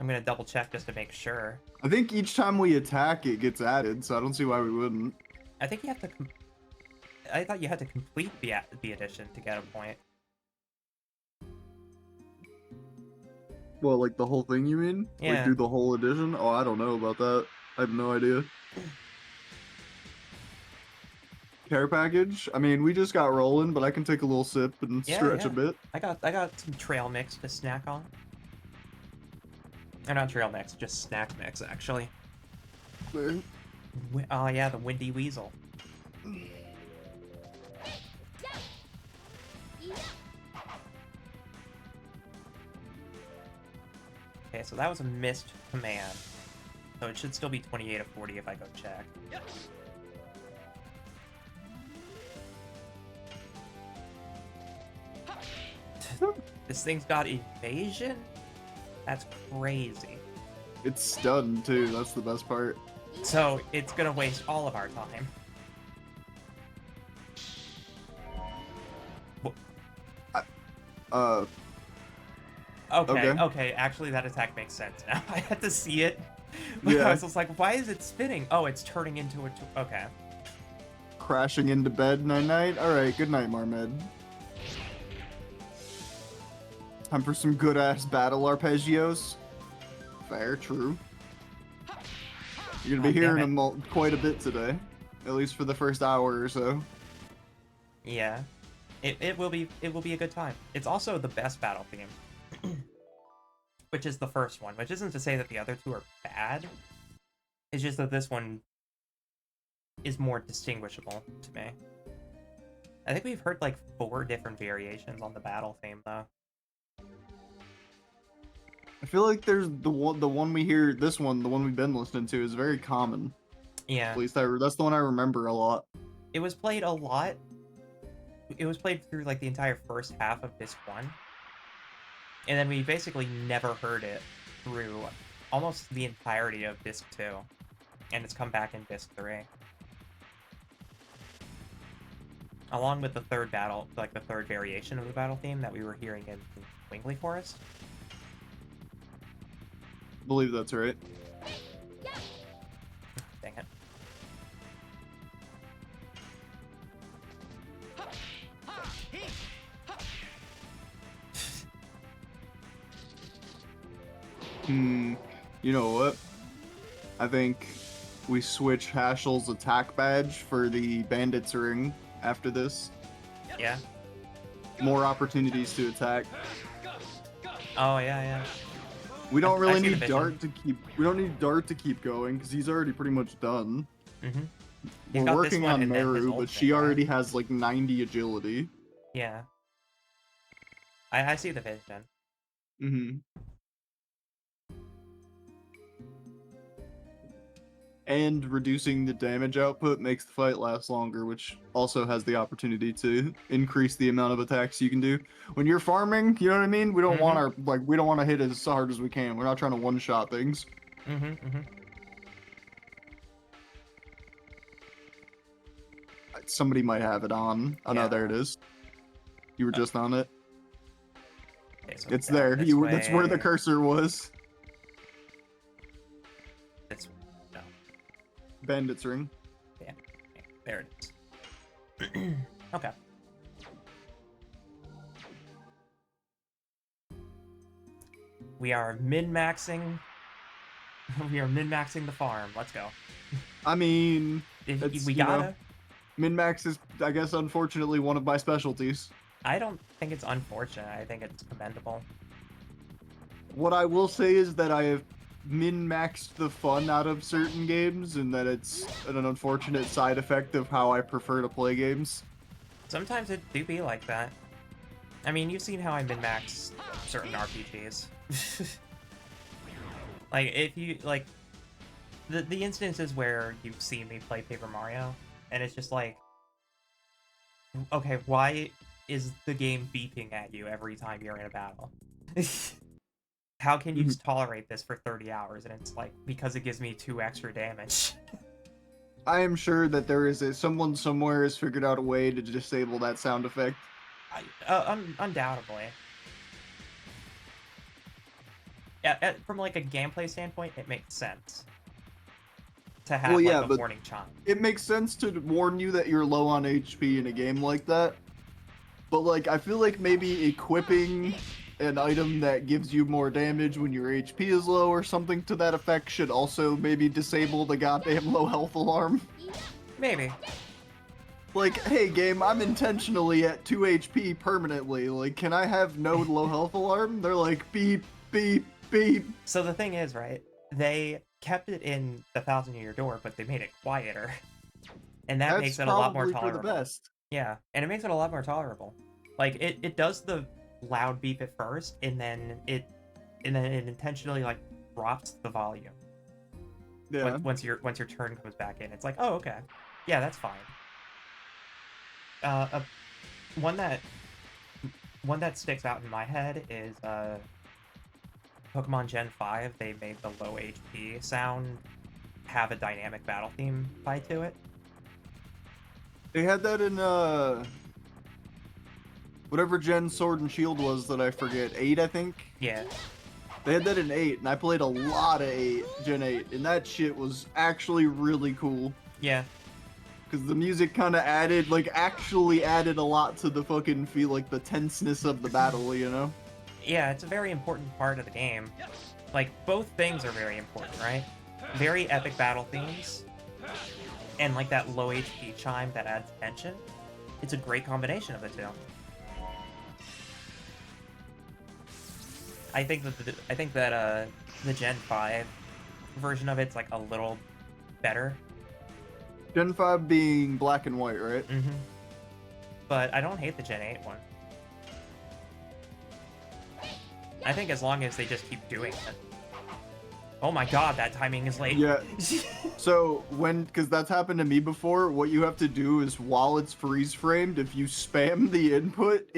I'm gonna double check just to make sure. I think each time we attack, it gets added, so I don't see why we wouldn't. I think you have to. I thought you had to complete the edition to get a point. Well, like the whole thing, you mean? Yeah. Like do the whole edition? Oh, I don't know about that. I have no idea. Care package? I mean, we just got rolling, but I can take a little sip and stretch a bit. I got some trail mix to snack on. Or not trail mix, just snack mix actually. Oh yeah, the Windy Weasel. Okay, so that was a missed command. So it should still be 28 of 40 if I go check. This thing's got evasion? That's crazy. It's stunned too, that's the best part. So it's gonna waste all of our time. Okay, actually that attack makes sense now. I had to see it. Yeah. I was just like, why is it spinning? Oh, it's turning into a... Okay. Crashing into bed, night-night? Alright, good night, Marmed. Time for some good-ass battle arpeggios. Fair, true. You're gonna be hearing them quite a bit today. At least for the first hour or so. Yeah. It will be a good time. It's also the best battle theme. Which is the first one, which isn't to say that the other two are bad. It's just that this one is more distinguishable to me. I think we've heard like 4 different variations on the battle theme though. I feel like there's the one we hear, the one we've been listening to is very common. Yeah. At least that's the one I remember a lot. It was played a lot. It was played through like the entire first half of disc 1. And then we basically never heard it through almost the entirety of disc 2. And it's come back in disc 3. Along with the third battle, like the third variation of the battle theme that we were hearing in Wingley Forest. I believe that's right. Dang it. You know what? I think we switch Hashel's attack badge for the Bandit's Ring after this. Yeah. More opportunities to attack. Oh yeah. We don't really need Dart to keep. We don't need Dart to keep going because he's already pretty much done. We're working on Meru, but she already has like 90 agility. Yeah. I see the vision. And reducing the damage output makes the fight last longer, which also has the opportunity to increase the amount of attacks you can do. When you're farming, you know what I mean? We don't want we don't want to hit as hard as we can. We're not trying to one-shot things. Somebody might have it on. Oh no, there it is. You were just on it. Okay, so it's there. That's where the cursor was. Bandit's Ring. Yeah, there it is. Okay. We are min-maxing. We are min-maxing the farm. Let's go. I mean, we gotta. Min-max is, I guess, unfortunately one of my specialties. I don't think it's unfortunate. I think it's commendable. What I will say is that I have min-maxed the fun out of certain games, and that it's an unfortunate side effect of how I prefer to play games. Sometimes it do be like that. I mean, you've seen how I min-max certain RPGs. Like, if you, like, the instances where you've seen me play Paper Mario, and it's just like, okay, why is the game beeping at you every time you're in a battle? How can you tolerate this for 30 hours? And it's like, because it gives me 2 extra damage. I am sure that there is someone somewhere has figured out a way to disable that sound effect. Undoubtedly. from like a gameplay standpoint, it makes sense to Well, have like yeah, a but warning chime. it makes sense to warn you that you're low on HP in a game like that. But like, I feel like maybe equipping an item that gives you more damage when your HP is low or something to that effect should also maybe disable the goddamn low health alarm. Maybe. Like, hey game, I'm intentionally at 2 HP permanently. Like, can I have no low health alarm? They're like, beep, beep, beep. So the thing is, right? They kept it in the Thousand Year Door, but they made it quieter, and that That's makes it a lot more probably for the tolerable. best. Yeah, and it makes it a lot more tolerable. Like it does the loud beep at first, and then it intentionally like drops the volume Yeah. once your turn comes back in. It's like, oh, okay, yeah, that's fine. Uh, one that one that sticks out in my head is Pokemon Gen 5. They made the low HP sound have a dynamic battle theme tied to it. They had that in whatever Gen Sword and Shield was that I forget. 8, I think. Yeah. They had that in 8, and I played a lot of 8, Gen 8, and that shit was actually really cool. Yeah. Because the music kind of added, like, actually added a lot to the fucking feel, like, the tenseness of the battle, you know? Yeah, it's a very important part of the game. Like, both things are very important, right? Very epic battle themes, and like that low HP chime that adds tension. It's a great combination of the two. I think that the Gen 5 version of it's like a little better. Gen 5 being black and white, right? Mm-hmm. But I don't hate the Gen 8 one. I think as long as they just keep doing it. Oh my god, that timing is late. Yeah. So because that's happened to me before, what you have to do is while it's freeze framed, if you spam the input,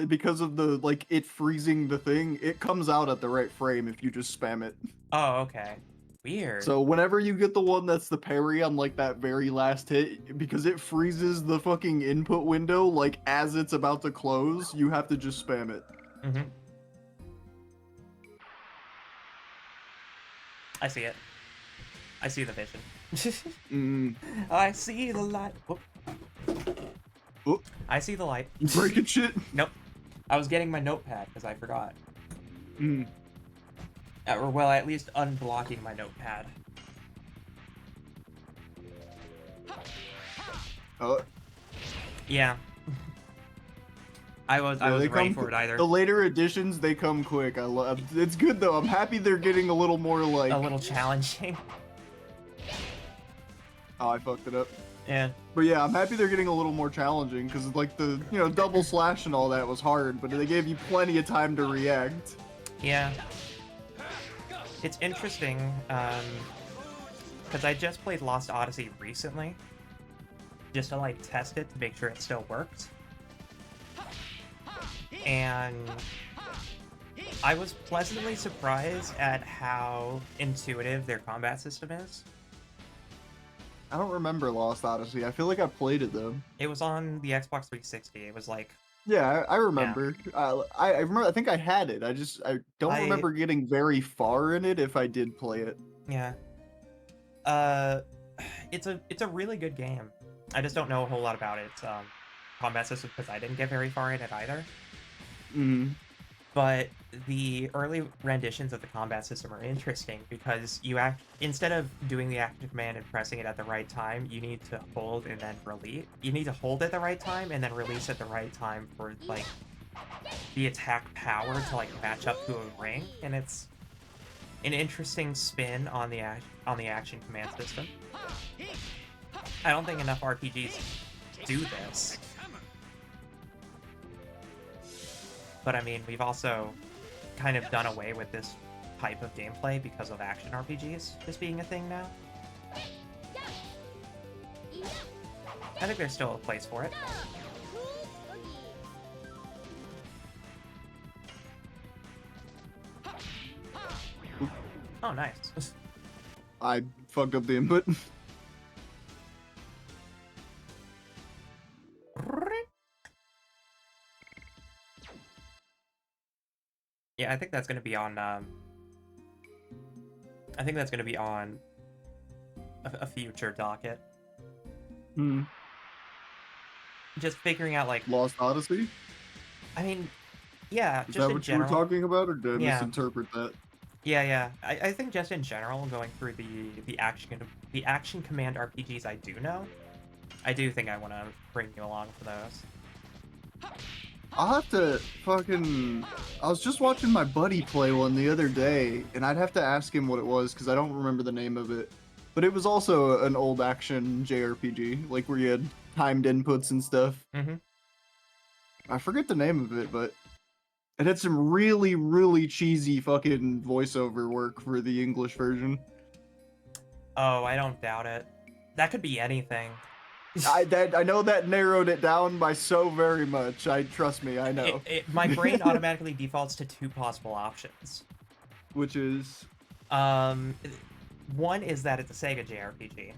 because of the like it freezing the thing, it comes out at the right frame if you just spam it. Oh, okay. Weird. So whenever you get the one that's the parry on like that very last hit, because it freezes the fucking input window like as it's about to close, you have to just spam it. Mm-hmm. I see it. I see the vision. I see the light. Whoop. Oh, I see the light. you breaking shit? Nope. I was getting my notepad because I forgot. Mm. Or, well, at least unblocking my notepad. Yeah. I wasn't ready for it either. The later editions, they come quick. I love. It's good though. I'm happy they're getting a little more like. A little challenging. Oh, I fucked it up. Yeah. But yeah, I'm happy they're getting a little more challenging because like the double slash and all that was hard, but they gave you plenty of time to react. Yeah. It's interesting, because I just played Lost Odyssey recently, just to like test it to make sure it still worked. And I was pleasantly surprised at how intuitive their combat system is. I don't remember Lost Odyssey. I feel like I played it though. It was on the Xbox 360. It was like... Yeah, I remember. Yeah. I remember. I think I had it. I don't remember getting very far in it if I did play it. Yeah. It's a really good game. I just don't know a whole lot about its combat system because I didn't get very far in it either. Mm-hmm. But the early renditions of the combat system are interesting because instead of doing the active command and pressing it at the right time, you need to hold and then release. You need to hold at the right time and then release at the right time for like the attack power to like match up to a ring, and it's an interesting spin on the action command system. I don't think enough RPGs do this. But I mean, we've also kind of done away with this type of gameplay because of action RPGs just being a thing now. I think there's still a place for it. Oh, nice. I fucked up the input. Yeah, I think that's going to be on I think that's going to be on a future docket. Hmm. Just figuring out, like, Lost Odyssey? I mean, yeah, Is just that in what you were general. talking about, or did I Yeah, misinterpret that? yeah. I think just in general, going through the action command RPGs I do know, I do think I want to bring you along for those. I'll have to fucking. I was just watching my buddy play one the other day, and I'd have to ask him what it was because I don't remember the name of it. But it was also an old action JRPG, like where you had timed inputs and stuff. Mm-hmm. I forget the name of it, but it had some really, really cheesy fucking voiceover work for the English version. Oh, I don't doubt it. That could be anything. I know that narrowed it down by so very much. Trust me, I know. My brain automatically defaults to two possible options. Which is Um, one is that it's a Sega JRPG,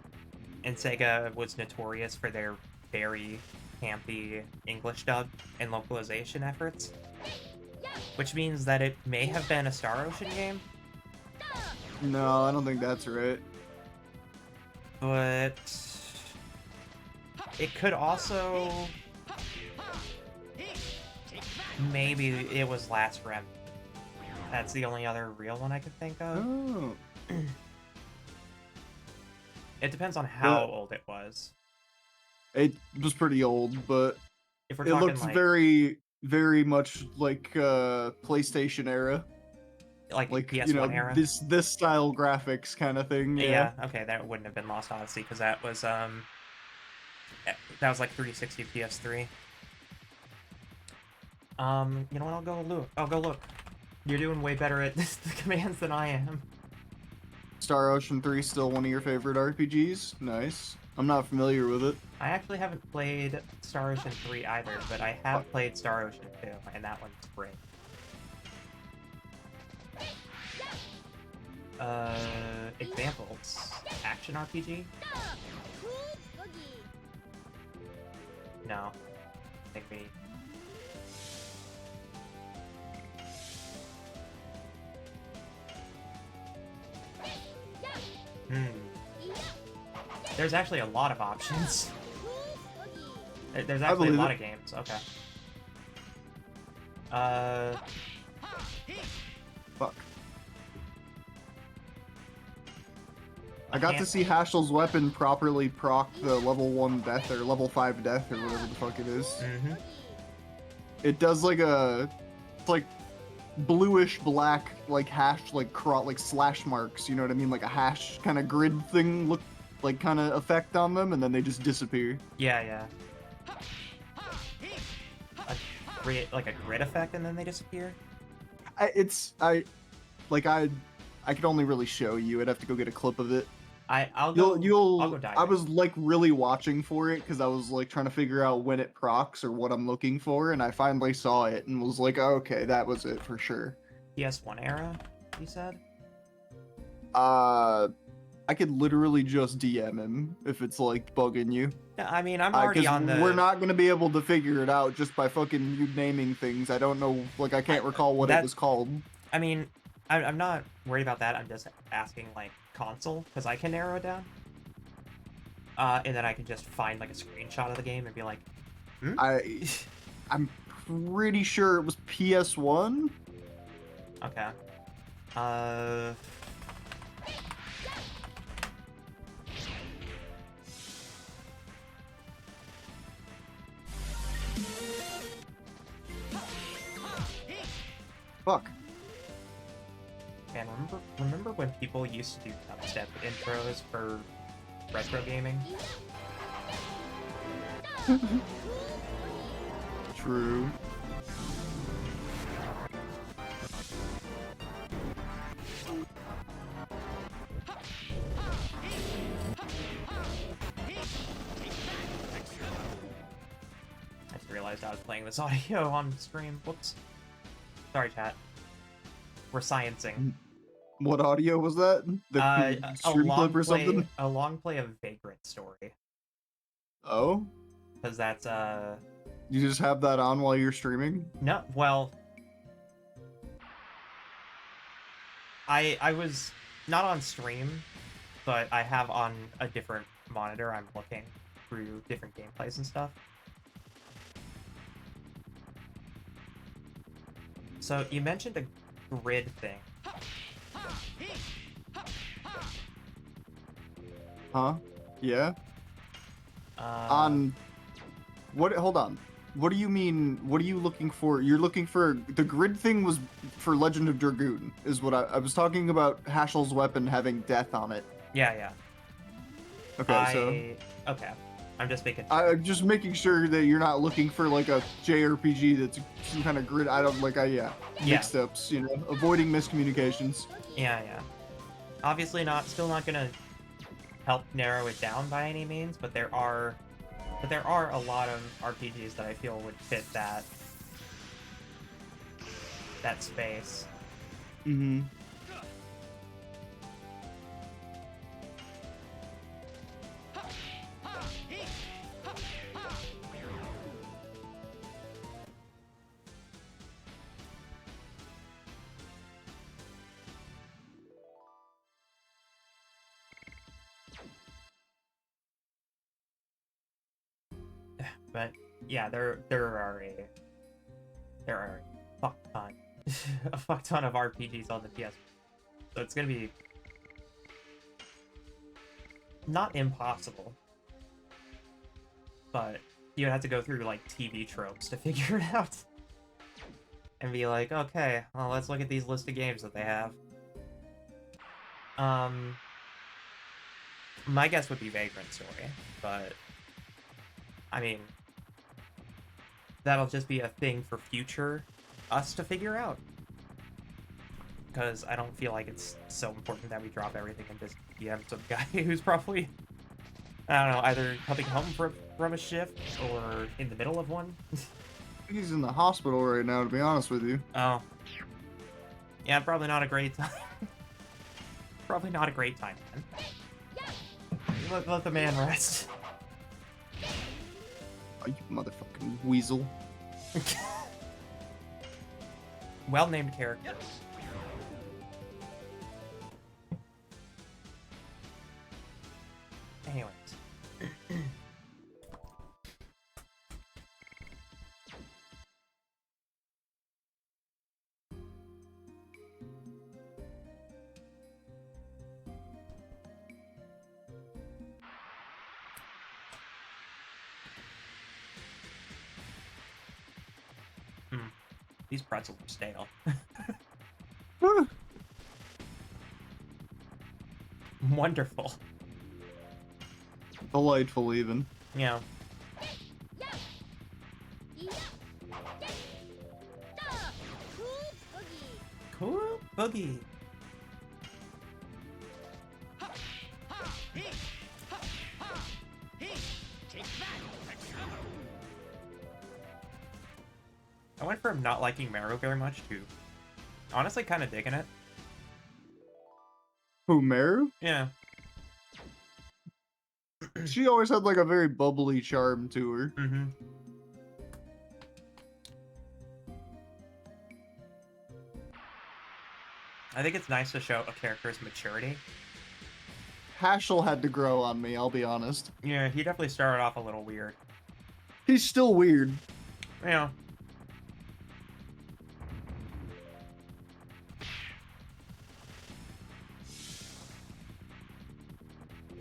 and Sega was notorious for their very campy English dub and localization efforts, which means that it may have been a Star Ocean game, no, I don't think that's right. but it could also maybe it was Last Remnant. That's the only other real one I could think of. Oh. It depends on how old it was. It was pretty old, but If we're it talking looks like very, very much like PlayStation era, like PS1 era. this style graphics kind of thing. Yeah. Yeah, okay, that wouldn't have been Lost Odyssey because that was like 360 PS3. You know what? I'll go look. You're doing way better at the commands than I am. Star Ocean 3 still one of your favorite RPGs? Nice. I'm not familiar with it. I actually haven't played Star Ocean 3 either, but I have played Star Ocean 2, and that one's great. Examples. Action RPG? No. I think we... There's actually a lot of options. There's actually a lot of games. Okay. Fuck. I got to see Hashel's weapon properly proc the level 1 death or level 5 death or whatever the fuck it is. Mm-hmm. It does like it's like bluish black like hash like slash marks, you know what I mean? Like a hash kind of grid thing look like kind of effect on them, and then they just disappear. Yeah. Like a grid effect, and then they disappear. I could only really show you. I'd have to go get a clip of it. I'll go dive I in. was like really watching for it because I was like trying to figure out when it procs or what I'm looking for, and I finally saw it and was like, okay, that was it for sure. PS1 era, you said? I could literally just DM him if it's like bugging you. Yeah, I mean, I'm already on the... We're not gonna be able to figure it out just by fucking you naming things. I don't know, like I can't recall what it was called. I mean, I'm not worried about that. I'm just asking like console because I can narrow it down. And then I can just find like a screenshot of the game and be like, I'm pretty sure it was PS1. Okay. Fuck. Man, remember when people used to do dubstep intros for retro gaming? True. I just realized I was playing this audio on stream. Whoops. Sorry, chat. We're sciencing. What audio was that? The stream clip or something? A long play of Vagrant Story. Oh? Because that's, You just have that on while you're streaming? No, well... I was Not on stream, but I have on a different monitor. I'm looking through different gameplays and stuff. So you mentioned a grid thing. Huh? Yeah. What? Hold on. What do you mean? What are you looking for? You're looking for the grid thing was for Legend of Dragoon, is what I was talking about. Hashel's weapon having death on it. Yeah. Okay, Okay. I'm just making sure. I'm just making sure that you're not looking for like a JRPG that's some kind of grid. I don't like. Mixed ups. You know, avoiding miscommunications. Yeah. Obviously still not gonna help narrow it down by any means, but there are a lot of RPGs that I feel would fit that space. Mm-hmm. But yeah, there are a fuck ton of RPGs on the PS. So it's gonna be not impossible, but you'd have to go through like TV tropes to figure it out. And be like, okay, well, let's look at these list of games that they have. My guess would be Vagrant Story, but I mean, that'll just be a thing for future us to figure out. Because I don't feel like it's so important that we drop everything and just DM some guy who's probably, I don't know, either coming home from a shift or in the middle of one. He's in the hospital right now, to be honest with you. Oh. Yeah, probably not a great time. Probably not a great time, man. Let the man rest. Oh, you motherfucking weasel. Well-named character. Anyways. These pretzels are stale. Wonderful. Delightful, even. Yeah. Cool boogie. I went from not liking Meru very much to honestly kind of digging it. Who, Meru? Yeah. She always had like a very bubbly charm to her. Mm-hmm. I think it's nice to show a character's maturity. Hashel had to grow on me, I'll be honest. Yeah, he definitely started off a little weird. He's still weird. Yeah.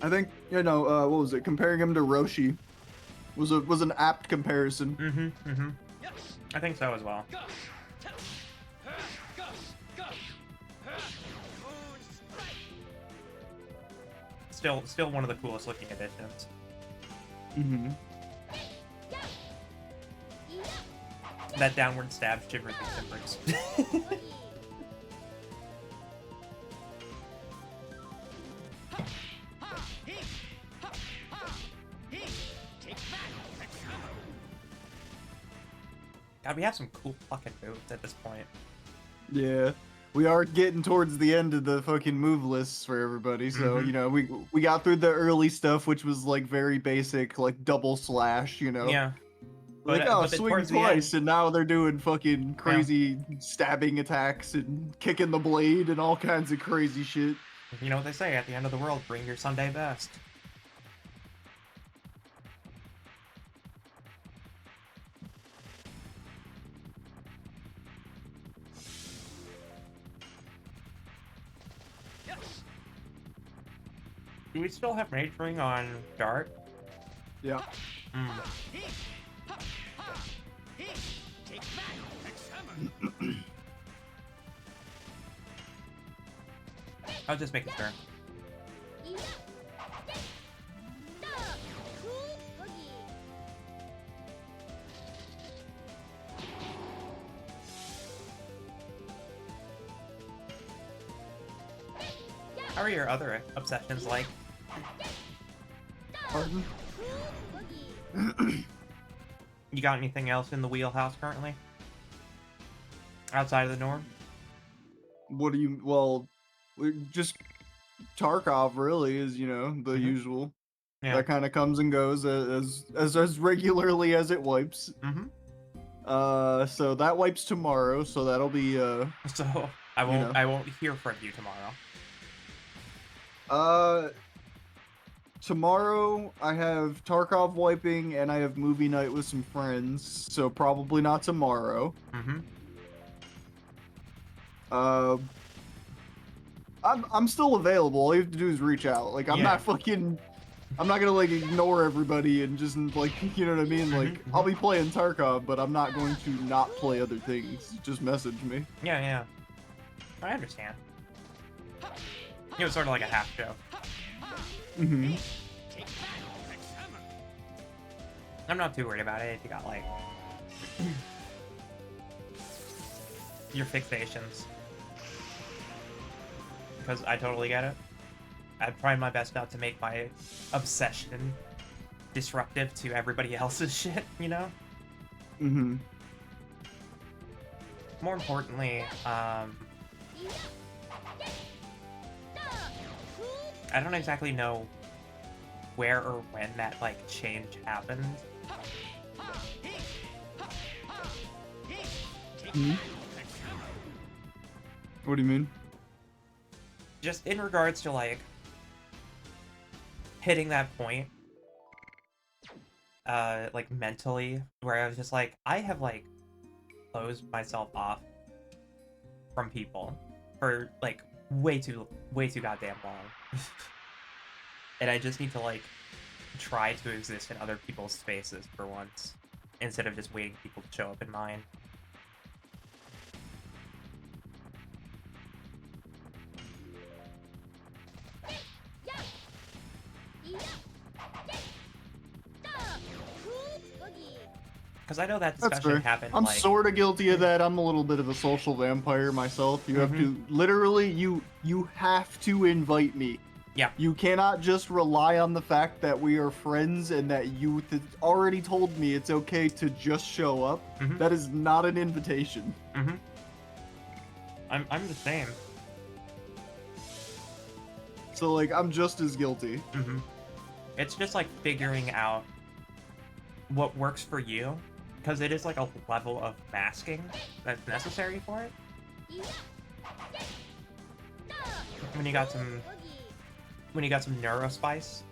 I think, you know, what was it? Comparing him to Roshi was an apt comparison. Mm-hmm, mm-hmm. I think so as well. Still one of the coolest looking additions. Mm-hmm. That downward stab shivers and timbers. God, we have some cool fucking moves at this point. Yeah. We are getting towards the end of the fucking move lists for everybody, so, you know, we got through the early stuff, which was, like, very basic, like, double slash, you know? Yeah. Like, But swing twice, and now they're doing fucking crazy stabbing attacks and kicking the blade and all kinds of crazy shit. You know what they say, at the end of the world, bring your Sunday best. Do we still have Mage Ring on Dart? Yeah. Mm. I was just making sure. How are your other obsessions like? Pardon? You got anything else in the wheelhouse currently? Outside of the norm? What do you? Well, just Tarkov really is, you know, the Mhm. usual. Yeah. That kind of comes and goes as regularly as it wipes. Mm-hmm. So that wipes tomorrow, so that'll be So I you know. won't hear from you tomorrow. Uh Tomorrow I have Tarkov wiping and I have movie night with some friends, so probably not tomorrow. Mm-hmm. Uh I'm still available. All you have to do is reach out. Like I'm Yeah. not fucking I'm not gonna like ignore everybody and just like you know what I mean? Like Mhm, I'll mhm. be playing Tarkov, but I'm not going to not play other things. Just message me. Yeah, yeah. I understand. It was sort of like a half joke. Mm-hmm. I'm not too worried about it if you got like your fixations. Because I totally get it. I'd try my best not to make my obsession disruptive to everybody else's shit, you know? Mm-hmm. More importantly, I don't exactly know where or when that, like, change happened. Mm-hmm. What do you mean? Just in regards to, like, hitting that point, like, mentally, where I was just like, I have, like, closed myself off from people for, like, way too goddamn long. And I just need to, like, try to exist in other people's spaces for once, instead of just waiting for people to show up in mine. Because I know that That's discussion fair. happened, I'm like... sort of guilty of that. I'm a little bit of a social vampire myself. You have to literally you have to invite me. Yeah. You cannot just rely on the fact that we are friends and that you already told me it's okay to just show up. Mhm. That is not an invitation. Mm-hmm. I'm the same. So like I'm just as guilty. Mm-hmm. It's just like figuring out what works for you, because it is like a level of masking that's necessary for it. When you got some neurospice.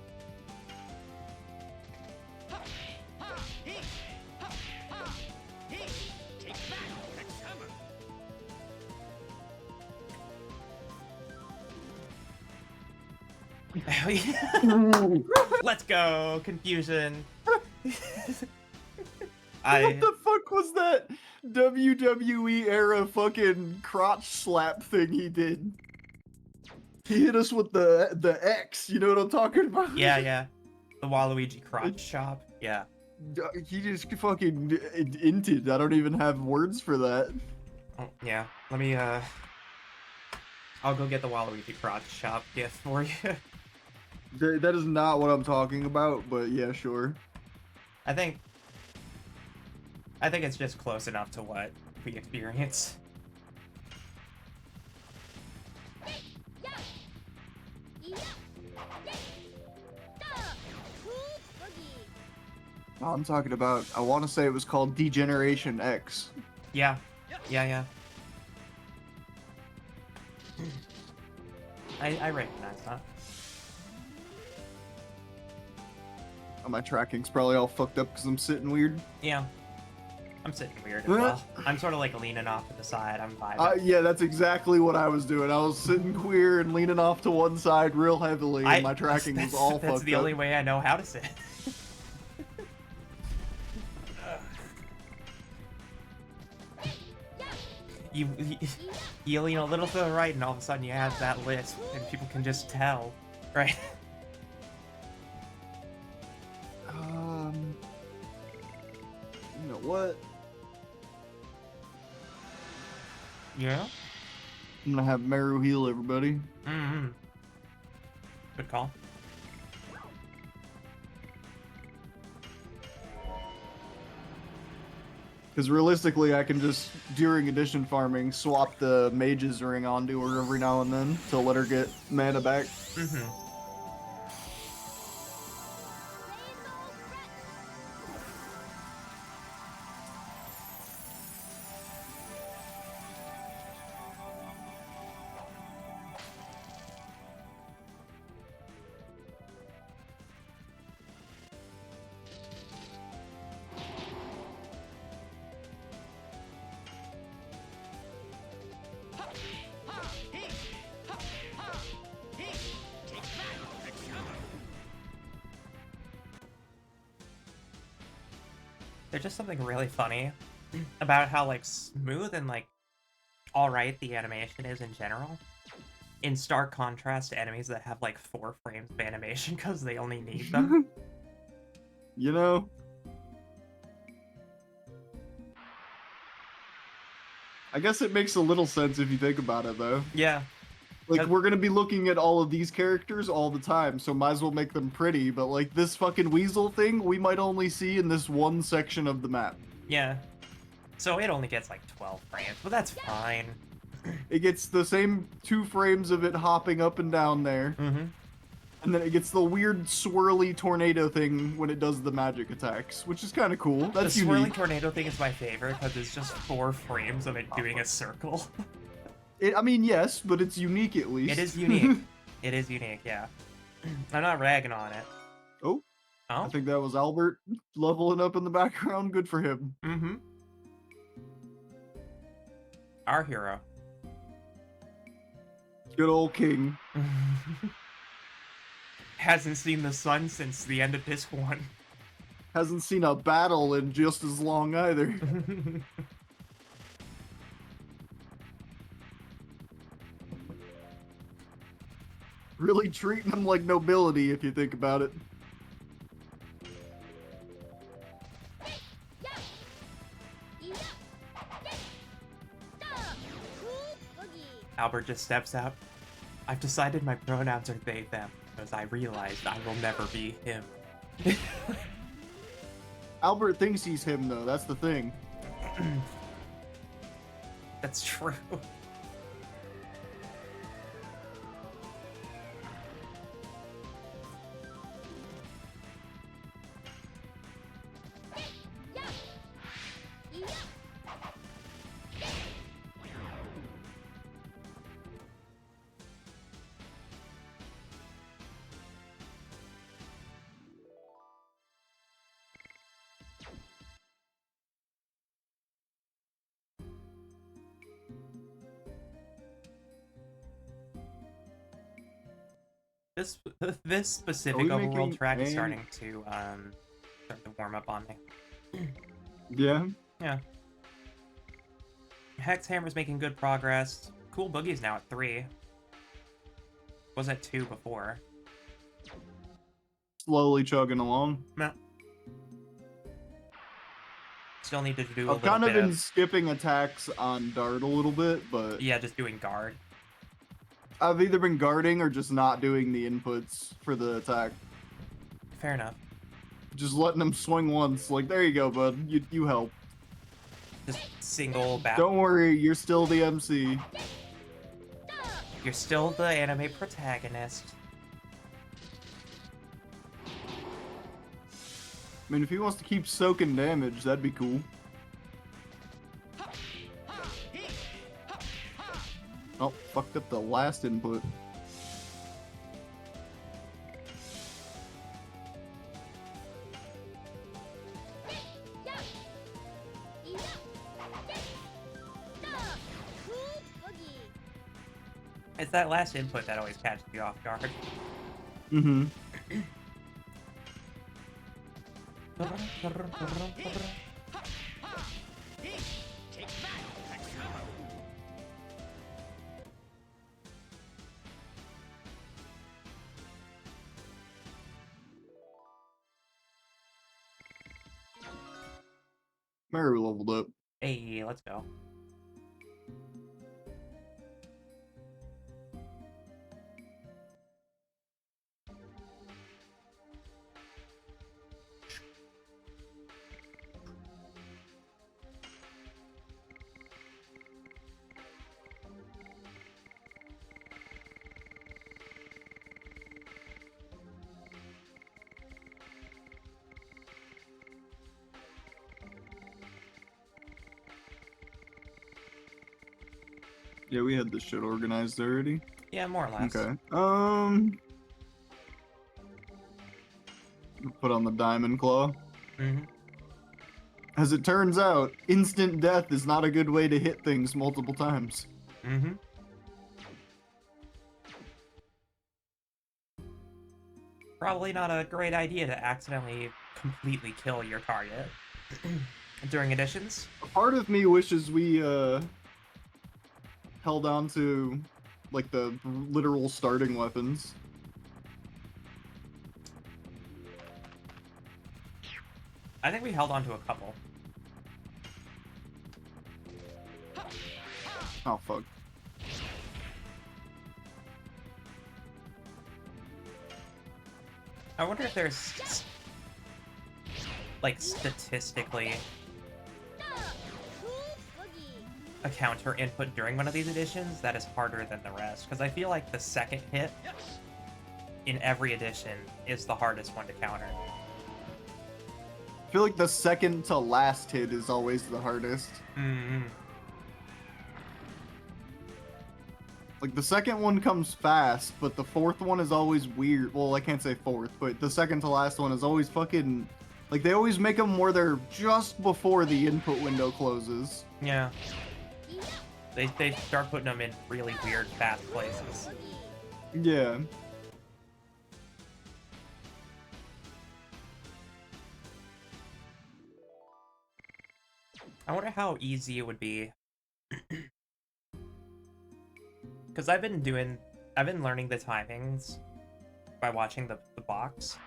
Let's go, confusion. What the fuck was that WWE era fucking crotch slap thing he did? He hit us with the X, you know what I'm talking about? Yeah. The Waluigi crotch chop. Yeah. He just fucking inted. I don't even have words for that. Oh, yeah. Let me, I'll go get the Waluigi crotch chop gift for you. That is not what I'm talking about, but yeah, sure. I think it's just close enough to what we experience. I'm talking about, I want to say it was called Degeneration X. Yeah. I recognize that. Oh, my tracking's probably all fucked up because I'm sitting weird. Yeah. I'm sitting weird as well. I'm sort of like leaning off to the side. I'm vibing. Yeah, that's exactly what I was doing. I was sitting queer and leaning off to one side real heavily, and my tracking was all fucked up. That's the only way I know how to sit. You lean a little to the right, and all of a sudden you have that lisp, and people can just tell, right? You know what? Yeah. I'm gonna have Meru heal everybody. Mm-hmm. Good call. Because realistically, I can just, during addition farming, swap the mage's ring onto her every now and then to let her get mana back. Mm-hmm. There's just something really funny about how, like, smooth and, like, alright the animation is in general. In stark contrast to enemies that have, like, 4 frames of animation because they only need them. You know? I guess it makes a little sense if you think about it, though. Yeah. Like, we're gonna be looking at all of these characters all the time, so might as well make them pretty, but, like, this fucking weasel thing, we might only see in this one section of the map. Yeah. So it only gets, like, 12 frames, but that's fine. It gets the same 2 frames of it hopping up and down there. Mm-hmm. And then it gets the weird swirly tornado thing when it does the magic attacks, which is kind of cool. That's the unique. swirling tornado thing is my favorite because it's just 4 frames of it doing a circle. I mean, yes, but it's unique at least. It is unique. It is unique, yeah. I'm not ragging on it. Oh. Oh? I think that was Albert leveling up in the background. Good for him. Mm-hmm. Our hero. Good old king. Hasn't seen the sun since the end of Disc 1. Hasn't seen a battle in just as long either. Really treating him like nobility if you think about it. Albert just steps out. I've decided my pronouns are they, them, because I realized I will never be him. Albert thinks he's him, though. That's the thing. That's true. This specific overworld track is starting to warm up on me. Yeah. Yeah. Hex Hammer's making good progress. Cool Boogie's now at 3. Was at 2 before. Slowly chugging along. No. Still need to do a little I've bit kind of been skipping attacks on Dart a little bit, but... Yeah, just doing guard. I've either been guarding or just not doing the inputs for the attack. Fair enough. Just letting them swing once. Like, there you go, bud. You help. Just single battle. Don't worry, you're still the MC. You're still the anime protagonist. I mean, if he wants to keep soaking damage, that'd be cool. Oh, fucked up the last input. It's that last input that always catches you off guard. Mm-hmm. Mary leveled up. Hey, let's go. Yeah, we had this shit organized already. Yeah, more or less. Okay. Put on the diamond claw. Mm-hmm. As it turns out, instant death is not a good way to hit things multiple times. Mm-hmm. Probably not a great idea to accidentally completely kill your target during additions. A part of me wishes we held on to like the literal starting weapons. I think we held on to a couple. Oh fuck. I wonder if there's like statistically a counter input during one of these editions that is harder than the rest, because I feel like the second hit in every edition is the hardest one to counter. I feel like the second to last hit is always the hardest. Mm-hmm. Like the second one comes fast, but the fourth one is always weird. Well, I can't say fourth, but the second to last one is always fucking... Like they always make them where they're just before the input window closes. Yeah. They start putting them in really weird, fast places. Yeah. I wonder how easy it would be. Because I've been learning the timings by watching the box.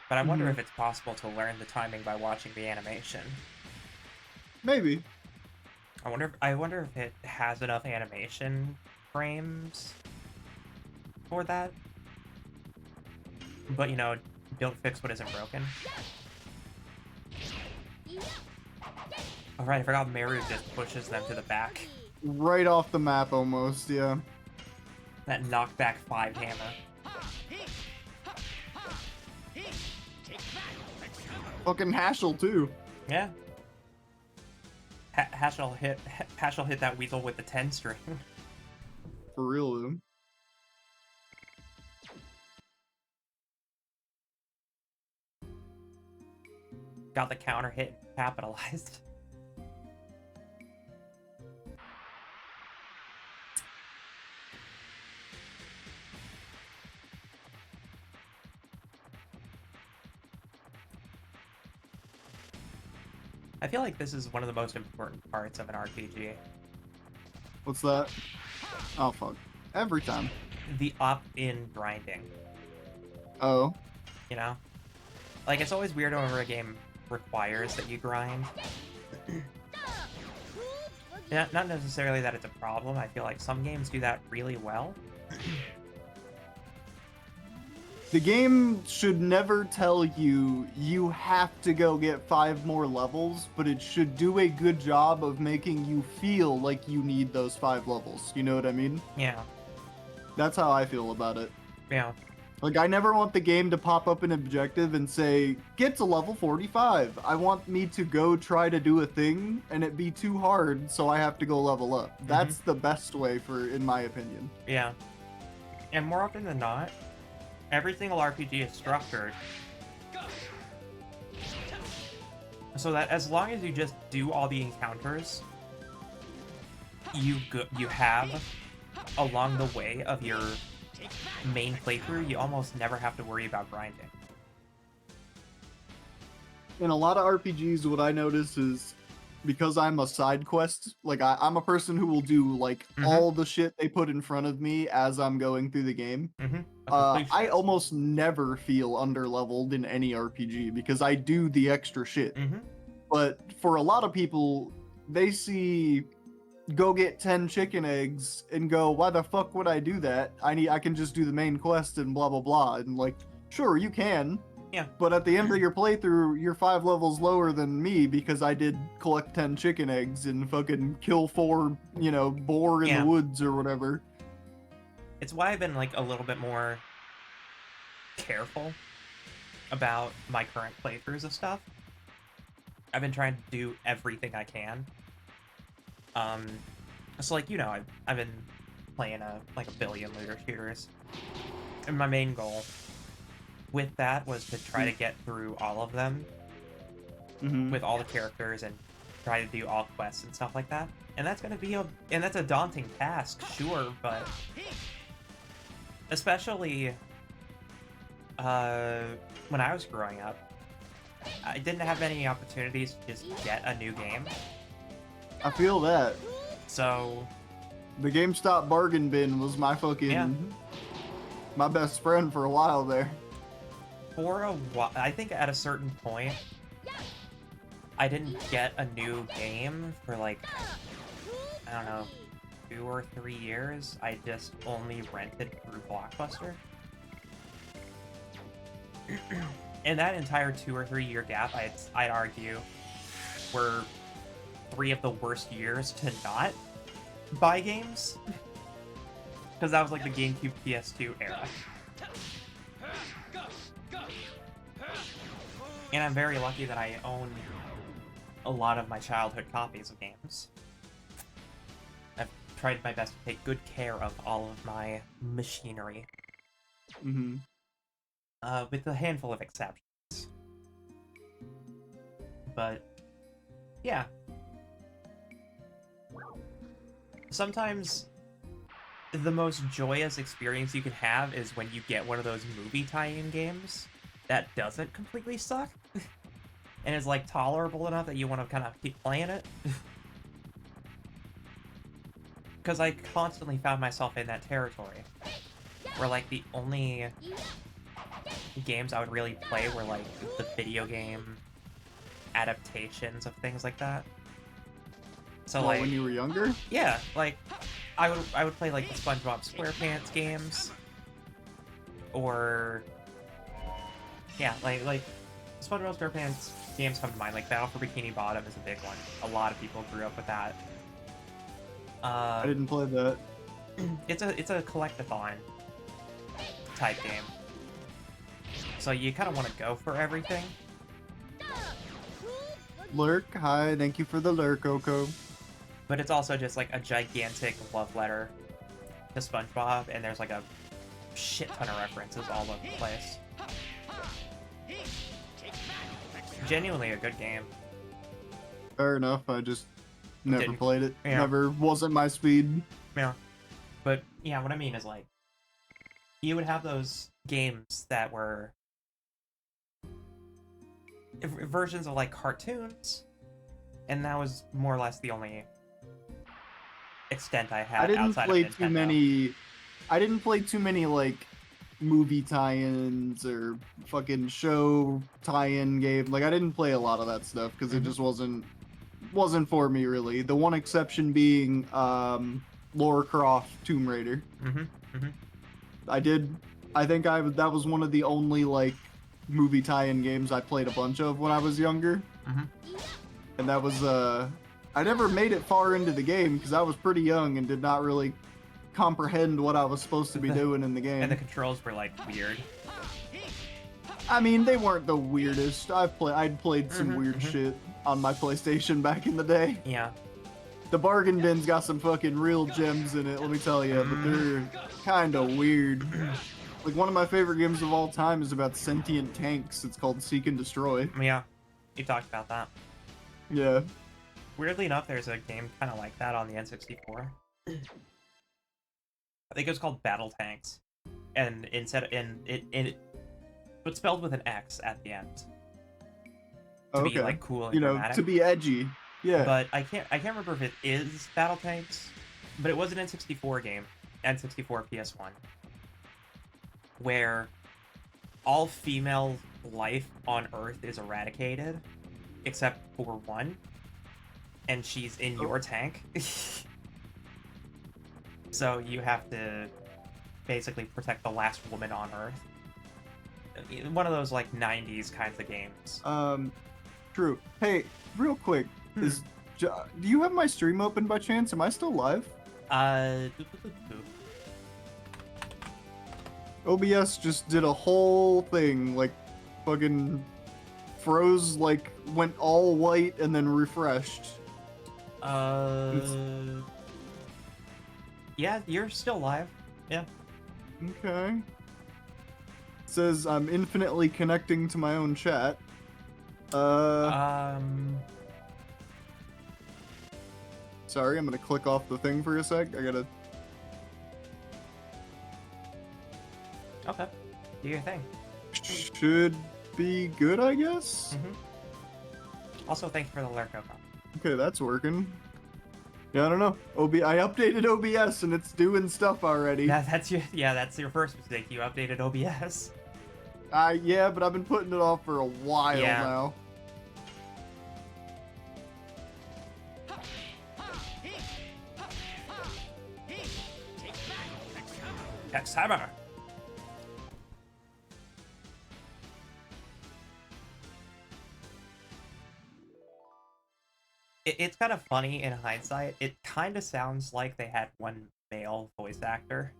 But I wonder if it's possible to learn the timing by watching the animation. Maybe. I wonder if it has enough animation frames for that. But, you know, don't fix what isn't broken. Alright, I forgot Meru just pushes them to the back. Right off the map almost, yeah. That knockback 5 hammer. Fucking Hashel too. Yeah. Hashel hit that weasel with the 10 string. For real though. Got the counter hit capitalized. I feel like this is one of the most important parts of an RPG. What's that? Oh fuck. Every time. The up-in grinding. Oh. You know? Like, it's always weird whenever a game requires that you grind. Yeah, not necessarily that it's a problem. I feel like some games do that really well. The game should never tell you you have to go get 5 more levels, but it should do a good job of making you feel like you need those 5 levels. You know what I mean? Yeah. That's how I feel about it. Yeah. Like, I never want the game to pop up an objective and say, get to level 45. I want me to go try to do a thing and it be too hard, so I have to go level up. That's the best way in my opinion. Yeah. And more often than not, every single RPG is structured so that as long as you just do all the encounters, you have along the way of your main playthrough, you almost never have to worry about grinding. In a lot of RPGs, what I notice is because I'm a side quest, like I'm a person who will do like all the shit they put in front of me as I'm going through the game. I almost never feel underleveled in any RPG because I do the extra shit. But for a lot of people, they see go get 10 chicken eggs and go, why the fuck would I do that? I can just do the main quest and blah blah blah. And like, sure, you can. Yeah. But at the end of your playthrough, you're 5 levels lower than me because I did collect 10 chicken eggs and fucking kill 4, boar in the woods or whatever. It's why I've been like a little bit more careful about my current playthroughs of stuff. I've been trying to do everything I can. So like, I've been playing a billion looter shooters. And my main goal with that was to try to get through all of them with all the characters and try to do all quests and stuff like that. And that's gonna be that's a daunting task, sure, but especially when I was growing up, I didn't have any opportunities to just get a new game. I feel that. So the GameStop bargain bin was my fucking my best friend for a while there. For a while, I think at a certain point, I didn't get a new game for like, I don't know, 2 or 3 years. I just only rented through Blockbuster. In that entire 2 or 3 year gap, I'd argue, were 3 of the worst years to not buy games. Because that was like the GameCube PS2 era. And I'm very lucky that I own a lot of my childhood copies of games. I've tried my best to take good care of all of my machinery. With a handful of exceptions. But, yeah. Sometimes the most joyous experience you can have is when you get one of those movie tie-in games that doesn't completely suck and is like tolerable enough that you want to kind of keep playing it. Because I constantly found myself in that territory where like the only games I would really play were like the video game adaptations of things like that. So like when you were younger? Yeah, like I would play like the SpongeBob SquarePants games, or like SpongeBob SquarePants games come to mind. Like Battle for Bikini Bottom is a big one. A lot of people grew up with that. I didn't play that. It's a collectathon type game. So you kind of want to go for everything. Lurk, hi, thank you for the lurk, Oko. But it's also just like a gigantic love letter to SpongeBob, and there's like a shit ton of references all over the place. Genuinely a good game. Fair enough, I just never played it. Yeah. Never wasn't my speed. Yeah. But yeah, what I mean is like, you would have those games that were versions of like cartoons, and that was more or less the only extent I had outside of Nintendo. I didn't play too many like movie tie-ins or fucking show tie-in game. Like I didn't play a lot of that stuff because it just wasn't for me really. The one exception being Lara Croft Tomb Raider. I think that was one of the only like movie tie-in games I played a bunch of when I was younger. And that was I never made it far into the game because I was pretty young and did not really comprehend what I was supposed to be doing in the game. And the controls were like weird. I mean, they weren't the weirdest. I'd played some weird shit on my PlayStation back in the day. Yeah. The bargain bin's got some fucking real gems in it, let me tell you, but they're kind of weird. Like, one of my favorite games of all time is about sentient tanks. It's called Seek and Destroy. Yeah, you talked about that. Yeah. Weirdly enough, there's a game kind of like that on the N64. I think it was called Battle Tanks, and it was spelled with an X at the end to be Okay. like cool and You know, dramatic. to be edgy. Yeah. But I can't remember if it is Battle Tanks, but it was an N64 game, N64 PS1, where all female life on Earth is eradicated, except for one, and she's in your tank. So you have to basically protect the last woman on Earth. One of those like 90s kinds of games. True. Hey, real quick, Hmm. do you have my stream open by chance? Am I still live? OBS just did a whole thing, like, fucking froze, like, went all white and then refreshed. Yeah, you're still live. Yeah. Okay. It says I'm infinitely connecting to my own chat. Sorry, I'm gonna click off the thing for a sec. I gotta... Okay. Do your thing. Should be good, I guess? Also, thank you for the lurk, Oko. Okay, that's working. Yeah, I don't know. I updated OBS and it's doing stuff already. That's your first mistake. You updated OBS. Yeah, but I've been putting it off for a while now. Hex Hammer. It's kind of funny in hindsight. It kind of sounds like they had one male voice actor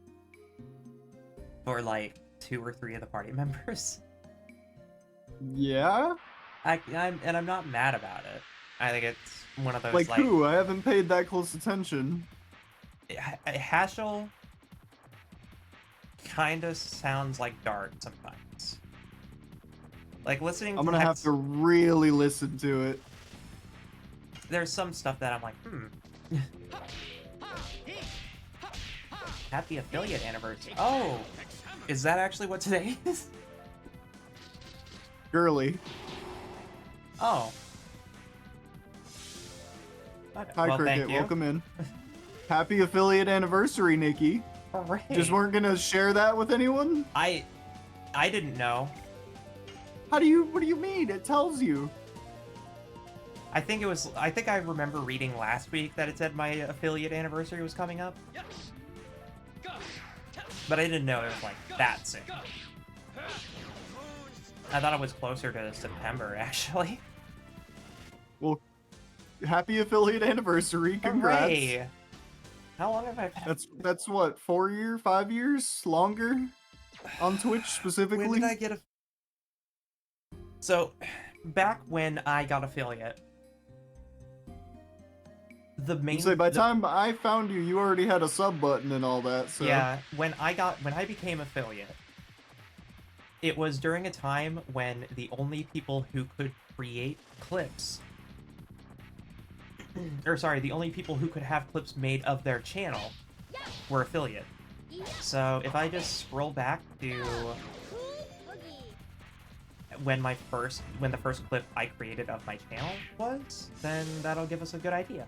for like 2 or 3 of the party members. Yeah? I'm not mad about it. I think it's one of those like who? I haven't paid that close attention. Haschel kind of sounds like Dart sometimes. Like listening. I'm gonna have to really listen to it. There's some stuff that I'm like, Happy affiliate anniversary. Oh, is that actually what today is? Girly. Oh. Hi, well, Cricket. thank you. Welcome in. Happy affiliate anniversary, Nikki. Hooray. Just weren't gonna share that with anyone? I didn't know. What do you mean? It tells you. I think I remember reading last week that it said my affiliate anniversary was coming up. But I didn't know it was like that soon. I thought it was closer to September, actually. Well, happy affiliate anniversary. Congrats. Hooray. How long have I been? That's what, 4 years, 5 years longer on Twitch specifically? When did I get a... So, back when I got affiliate, the main... So by the time I found you, you already had a sub button and all that, so... Yeah, when I became affiliate, it was during a time when the only people who could create clips... or sorry, the only people who could have clips made of their channel were affiliate. So if I just scroll back to when the first clip I created of my channel was, then that'll give us a good idea.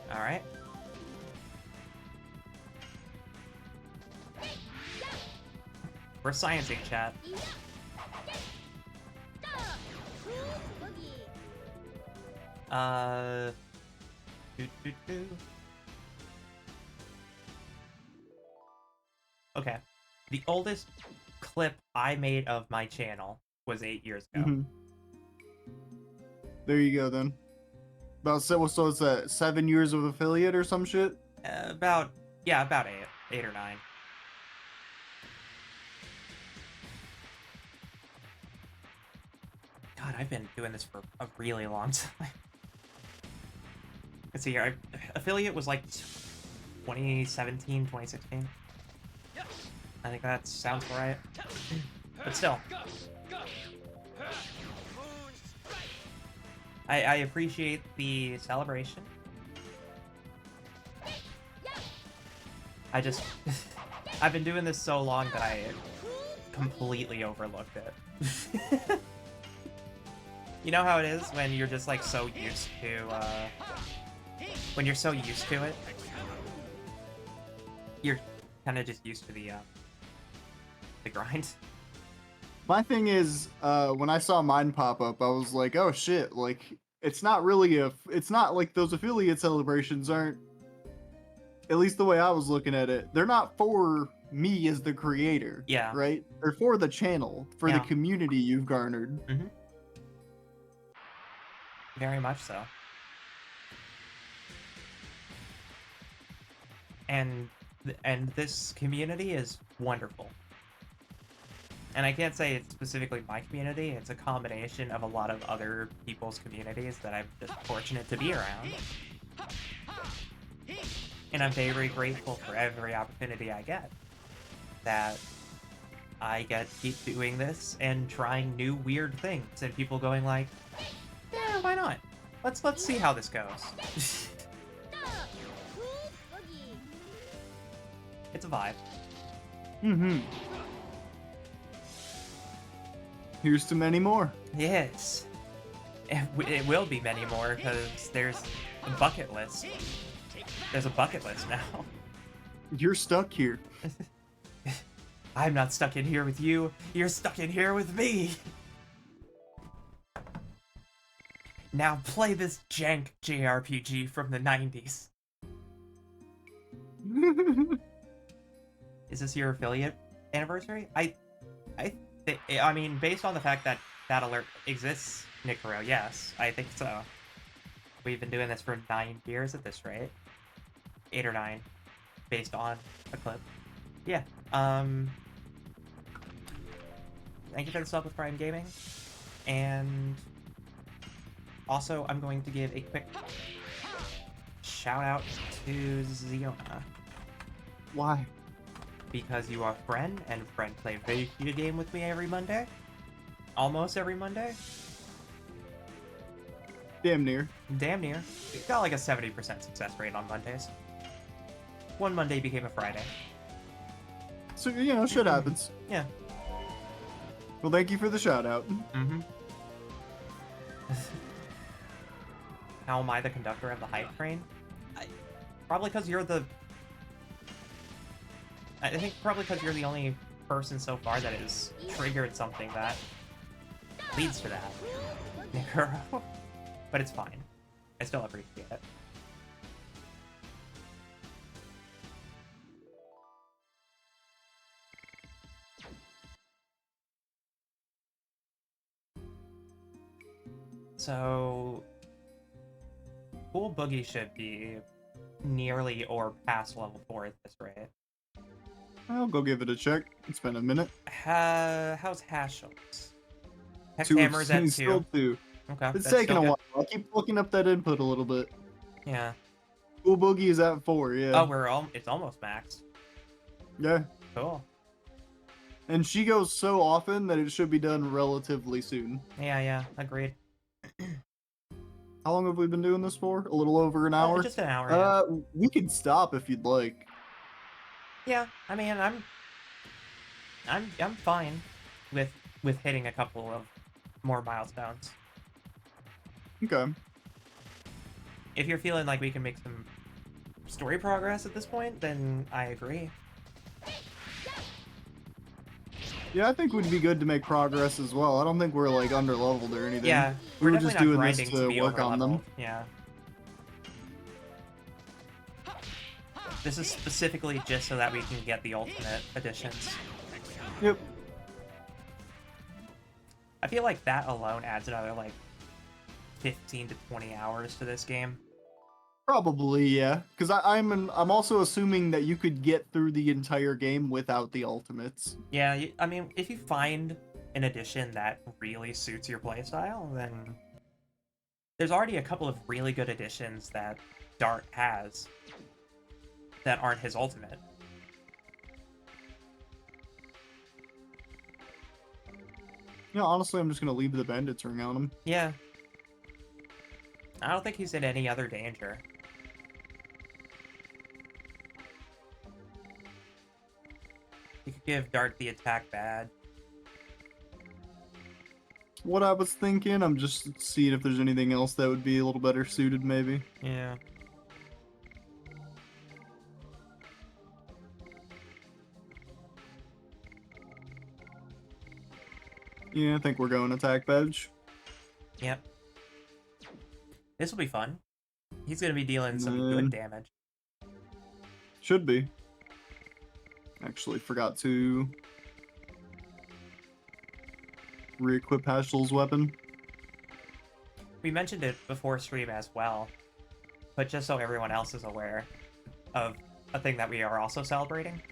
All right. We're sciencing, chat. Okay. The oldest clip I made of my channel was 8 years ago. Mm-hmm. There you go, then. So it's that 7 years of affiliate or some shit? About 8 or 9. God, I've been doing this for a really long time. Let's see here. Affiliate was like 2017, 2016. I think that sounds right. But still. I appreciate the celebration. I just... I've been doing this so long that I completely overlooked it. You know how it is when you're just like so used to, when you're so used to it, you're kind of just used to the grind. My thing is, when I saw mine pop up, I was like, oh shit, like, it's not really it's not like those affiliate celebrations aren't, at least the way I was looking at it, they're not for me as the creator. Yeah. Right? They're for the channel, for the community you've garnered. Mm-hmm. Very much so. And this community is wonderful. And I can't say it's specifically my community, it's a combination of a lot of other people's communities that I'm just fortunate to be around. And I'm very grateful for every opportunity I get. That I get to keep doing this and trying new weird things, and people going like, yeah, why not? Let's see how this goes. It's a vibe. Mm-hmm. Here's to many more. Yes. It will be many more, because there's a bucket list. There's a bucket list now. You're stuck here. I'm not stuck in here with you. You're stuck in here with me. Now play this jank JRPG from the 90s. Is this your affiliate anniversary? I mean, based on the fact that that alert exists, Nicaro, yes, I think so. We've been doing this for 9 years at this rate. 8 or 9, based on a clip. Yeah, thank you for the sub with Prime Gaming. And also, I'm going to give a quick shout out to Ziona. Why? Because you are a friend, and friend play video game with me every Monday. Almost every Monday. Damn near. Damn near. It got like a 70% success rate on Mondays. One Monday became a Friday. So, you know, shit happens. Yeah. Well, thank you for the shout out. Mm-hmm. How am I the conductor of the hype train? Probably because you're the... I think probably because you're the only person so far that has triggered something that leads to that. Nicaro. But it's fine. I still appreciate it. So... Cool Boogie should be nearly or past level 4 at this rate. I'll go give it a check. It's been a minute. How's Hashels? Two, Hexhammer's at 2. Still 2. Okay. It's that's taking still a good. while. I keep looking up that input a little bit. Yeah. Cool Boogie is at 4, yeah. Oh, it's almost maxed. Yeah. Cool. And she goes so often that it should be done relatively soon. Yeah, agreed. How long have we been doing this for? A little over an hour? Just an hour, yeah. We can stop if you'd like. Yeah, I mean, I'm fine with hitting a couple of more milestones. Okay. If you're feeling like we can make some story progress at this point, then I agree. Yeah, I think we'd be good to make progress as well. I don't think we're like under-leveled or anything. Yeah, we were definitely just not doing grinding this to be work on them. over-leveled. Yeah. This is specifically just so that we can get the ultimate editions. Yep. I feel like that alone adds another like 15 to 20 hours to this game. Probably, yeah. Because I'm also assuming that you could get through the entire game without the ultimates. Yeah, I mean, if you find an edition that really suits your playstyle, then there's already a couple of really good editions that Dart has that aren't his ultimate. You know, honestly, I'm just gonna leave the bandits ring on him. Yeah. I don't think he's in any other danger. You could give Dart the attack badge. What I was thinking, I'm just seeing if there's anything else that would be a little better suited, maybe. Yeah. Yeah, I think we're going attack badge. Yep. This will be fun. He's gonna be dealing some Man. good damage. Should be. Actually, forgot to re-equip Hashel's weapon. We mentioned it before stream as well, but just so everyone else is aware of a thing that we are also celebrating,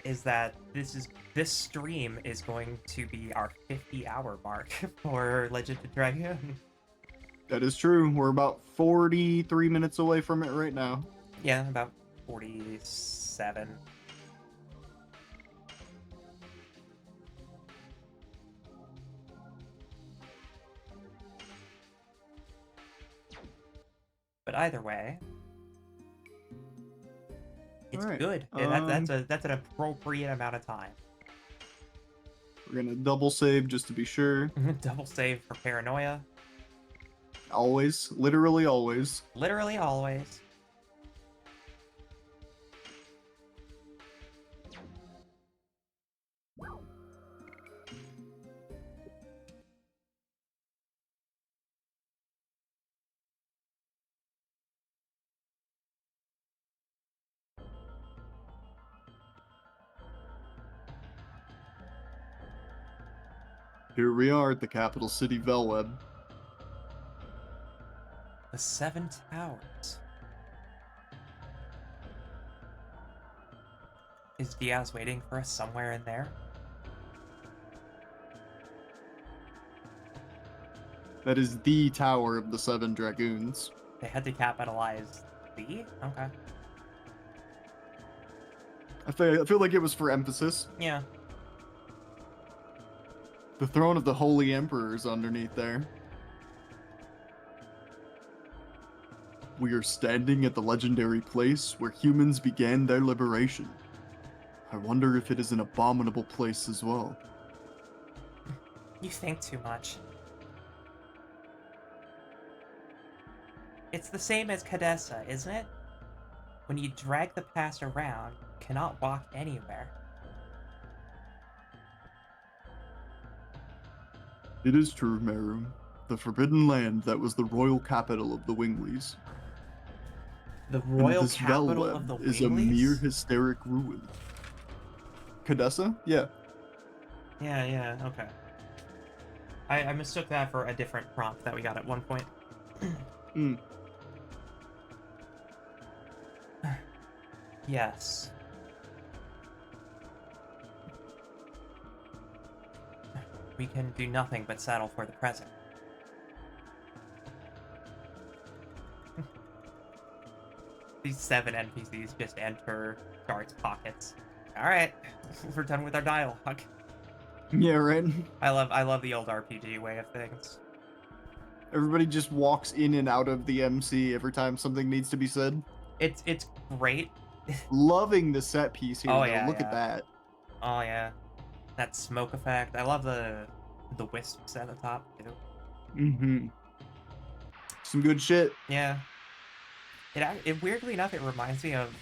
is that this stream is going to be our 50-hour mark for Legend of Dragoon. That is true. We're about 43 minutes away from it right now. Yeah, about 47. But either way, it's Alright, good. That's an appropriate amount of time. We're gonna double save just to be sure. Double save for paranoia. Always. Literally always. Literally always. Here we are at the capital city, Velweb. The 7 Towers. Is Diaz waiting for us somewhere in there? That is the tower of the 7 Dragoons. They had to capitalize the? Okay. I feel like it was for emphasis. Yeah. The throne of the Holy Emperor is underneath there. We are standing at the legendary place where humans began their liberation. I wonder if it is an abominable place as well. You think too much. It's the same as Cadessa, isn't it? When you drag the past around, you cannot walk anywhere. It is true, Meru. The Forbidden Land that was the royal capital of the Wingleys. The And royal this capital Velweb of the is a mere Wingleys? hysteric ruin. Cadessa? Yeah. Yeah, okay. I mistook that for a different prompt that we got at one point. Mm. Yes. We can do nothing but settle for the present. These 7 NPCs just enter Dart's pockets. Alright, we're done with our dialogue. Yeah, right? I love the old RPG way of things. Everybody just walks in and out of the MC every time something needs to be said. It's great. Loving the set piece here, Oh, though. yeah, Look yeah. at that. Oh yeah. That smoke effect. I love the wisps at the top too. Mm-hmm. Some good shit. Yeah. It weirdly enough it reminds me of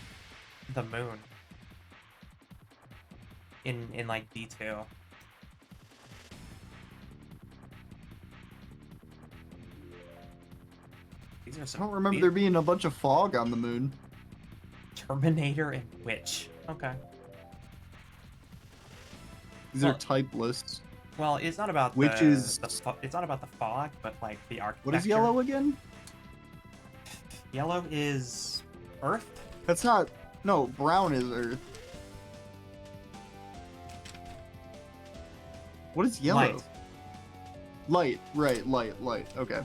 the moon. In like D2. These are I some don't remember there being a bunch of fog on the moon. Terminator and Witch. Okay. These are type lists. Well, it's not about Which is... it's not about the fog, but like the architecture. What is yellow again? Yellow is Earth? That's not... No, brown is Earth. What is yellow? Light. Light. Right, light. Okay.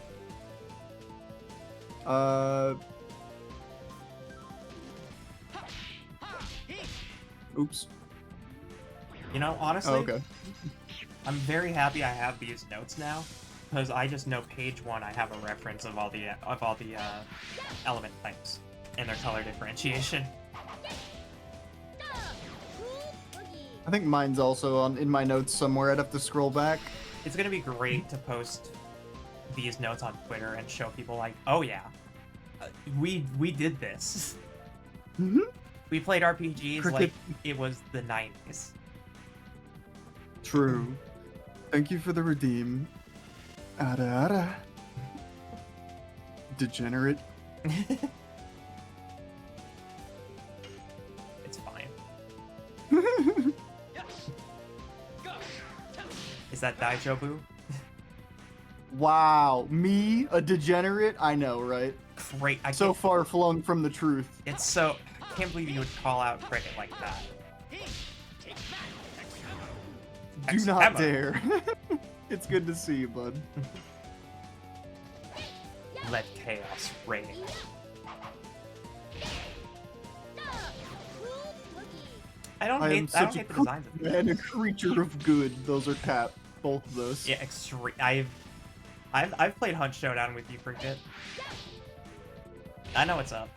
Oops. You know, Oh, honestly, okay. I'm very happy I have these notes now, because I just know page 1 I have a reference of all the element types and their color differentiation. I think mine's also in my notes somewhere. I'd have to scroll back. It's gonna be great to post these notes on Twitter and show people like, oh yeah, we did this. We played RPGs like it was the 90s. True. Thank you for the redeem. Ada ada. Degenerate. It's fine. Is that Daijobu? Wow, me, a degenerate? I know, right? Great. So far flung from the truth. It's so... I can't believe you would call out Cricket like that. Do not dare. It's good to see you, bud. Let chaos reign. I don't hate the designs of these. And a creature of good. Those are cap. Both of those. Yeah, extreme. I've played Hunt Showdown with you, Cricket. I know what's up.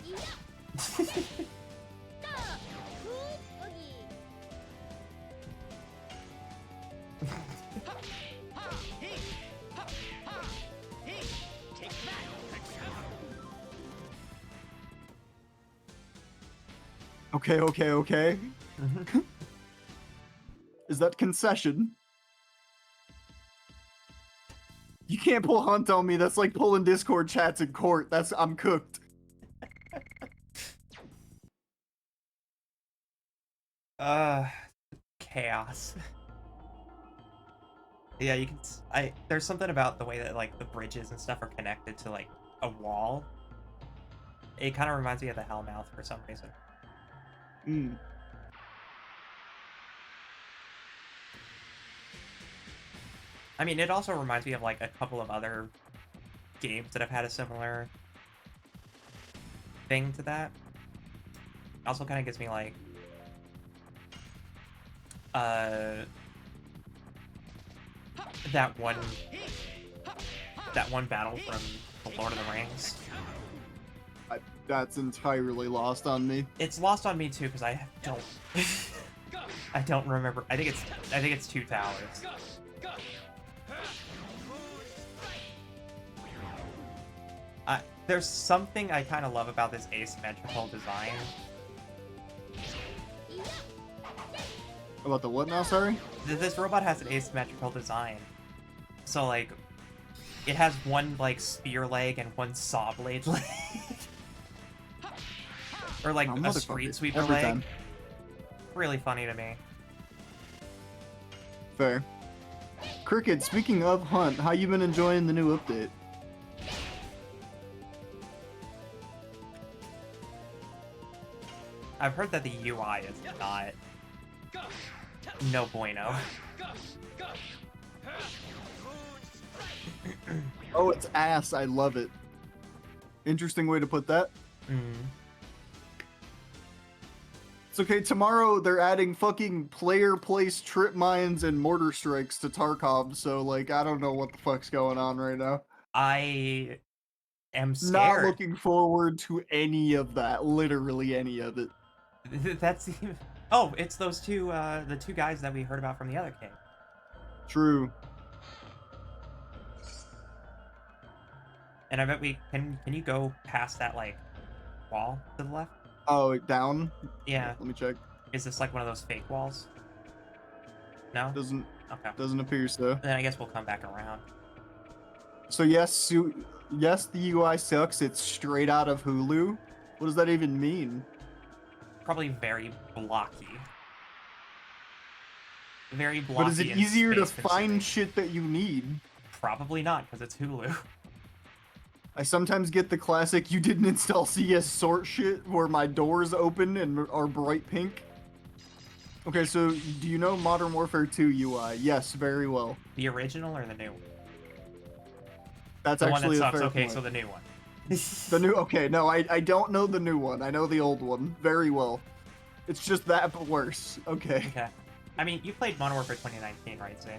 Okay. Is that concession? You can't pull Hunt on me. That's like pulling Discord chats in court. I'm cooked. Chaos. Yeah, you can. There's something about the way that like the bridges and stuff are connected to like a wall. It kind of reminds me of the Hellmouth for some reason. I mean, it also reminds me of like a couple of other games that have had a similar thing to that. It also kind of gives me like that one battle from The Lord of the Rings. That's entirely lost on me. It's lost on me too because I don't I don't remember. I think it's Two Towers. There's something I kind of love about this asymmetrical design. About the what now, sorry? This robot has an asymmetrical design. So, like, it has one, like, spear leg and one saw blade leg. Or, like, a street sweeper leg. Time. Really funny to me. Fair. Cricket, speaking of Hunt, how you been enjoying the new update? I've heard that the UI is not... no bueno. Oh, it's ass. I love it. Interesting way to put that. It's okay, tomorrow they're adding fucking player place trip mines and mortar strikes to Tarkov, so like I don't know what the fuck's going on right now. I am scared. Not looking forward to any of that, literally any of it. That's even... Oh, it's those two, the two guys that we heard about from the other king. True. And I bet we... Can you go past that, like, wall to the left? Oh, down? Yeah. Let me check. Is this, like, one of those fake walls? No? Doesn't... Okay. Doesn't appear so. Then I guess we'll come back around. So yes, the UI sucks. It's straight out of Hulu. What does that even mean? Probably very blocky. Very blocky. But is it easier to find shit that you need? Probably not, because it's Hulu. I sometimes get the classic "you didn't install CS sort" shit where my doors open and are bright pink. Okay, so do you know Modern Warfare 2 UI? Yes, very well. The original or the new one? That's the actually one that a sucks. fair Okay, point. so the new one. The new, okay, no, I don't know the new one. I know the old one very well. It's just that, but worse. Okay. Okay. I mean, you played Modern Warfare 2019, right, Zay?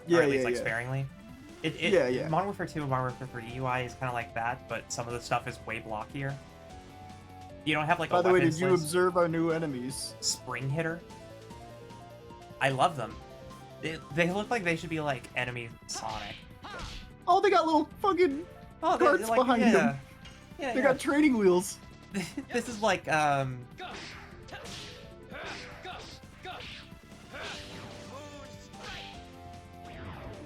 Yeah, Or at least, yeah, like, yeah. sparingly? Yeah, yeah. Modern Warfare 2 and Modern Warfare 3 UI is kind of like that, but some of the stuff is way blockier. You don't have, like, a By the way, did weapons you list. observe our new enemies? Spring Hitter. I love them. They look like they should be, like, enemy Sonic. Oh, they got little fucking Oh, carts like, behind yeah. them. Yeah, They yeah. got training wheels. This is like,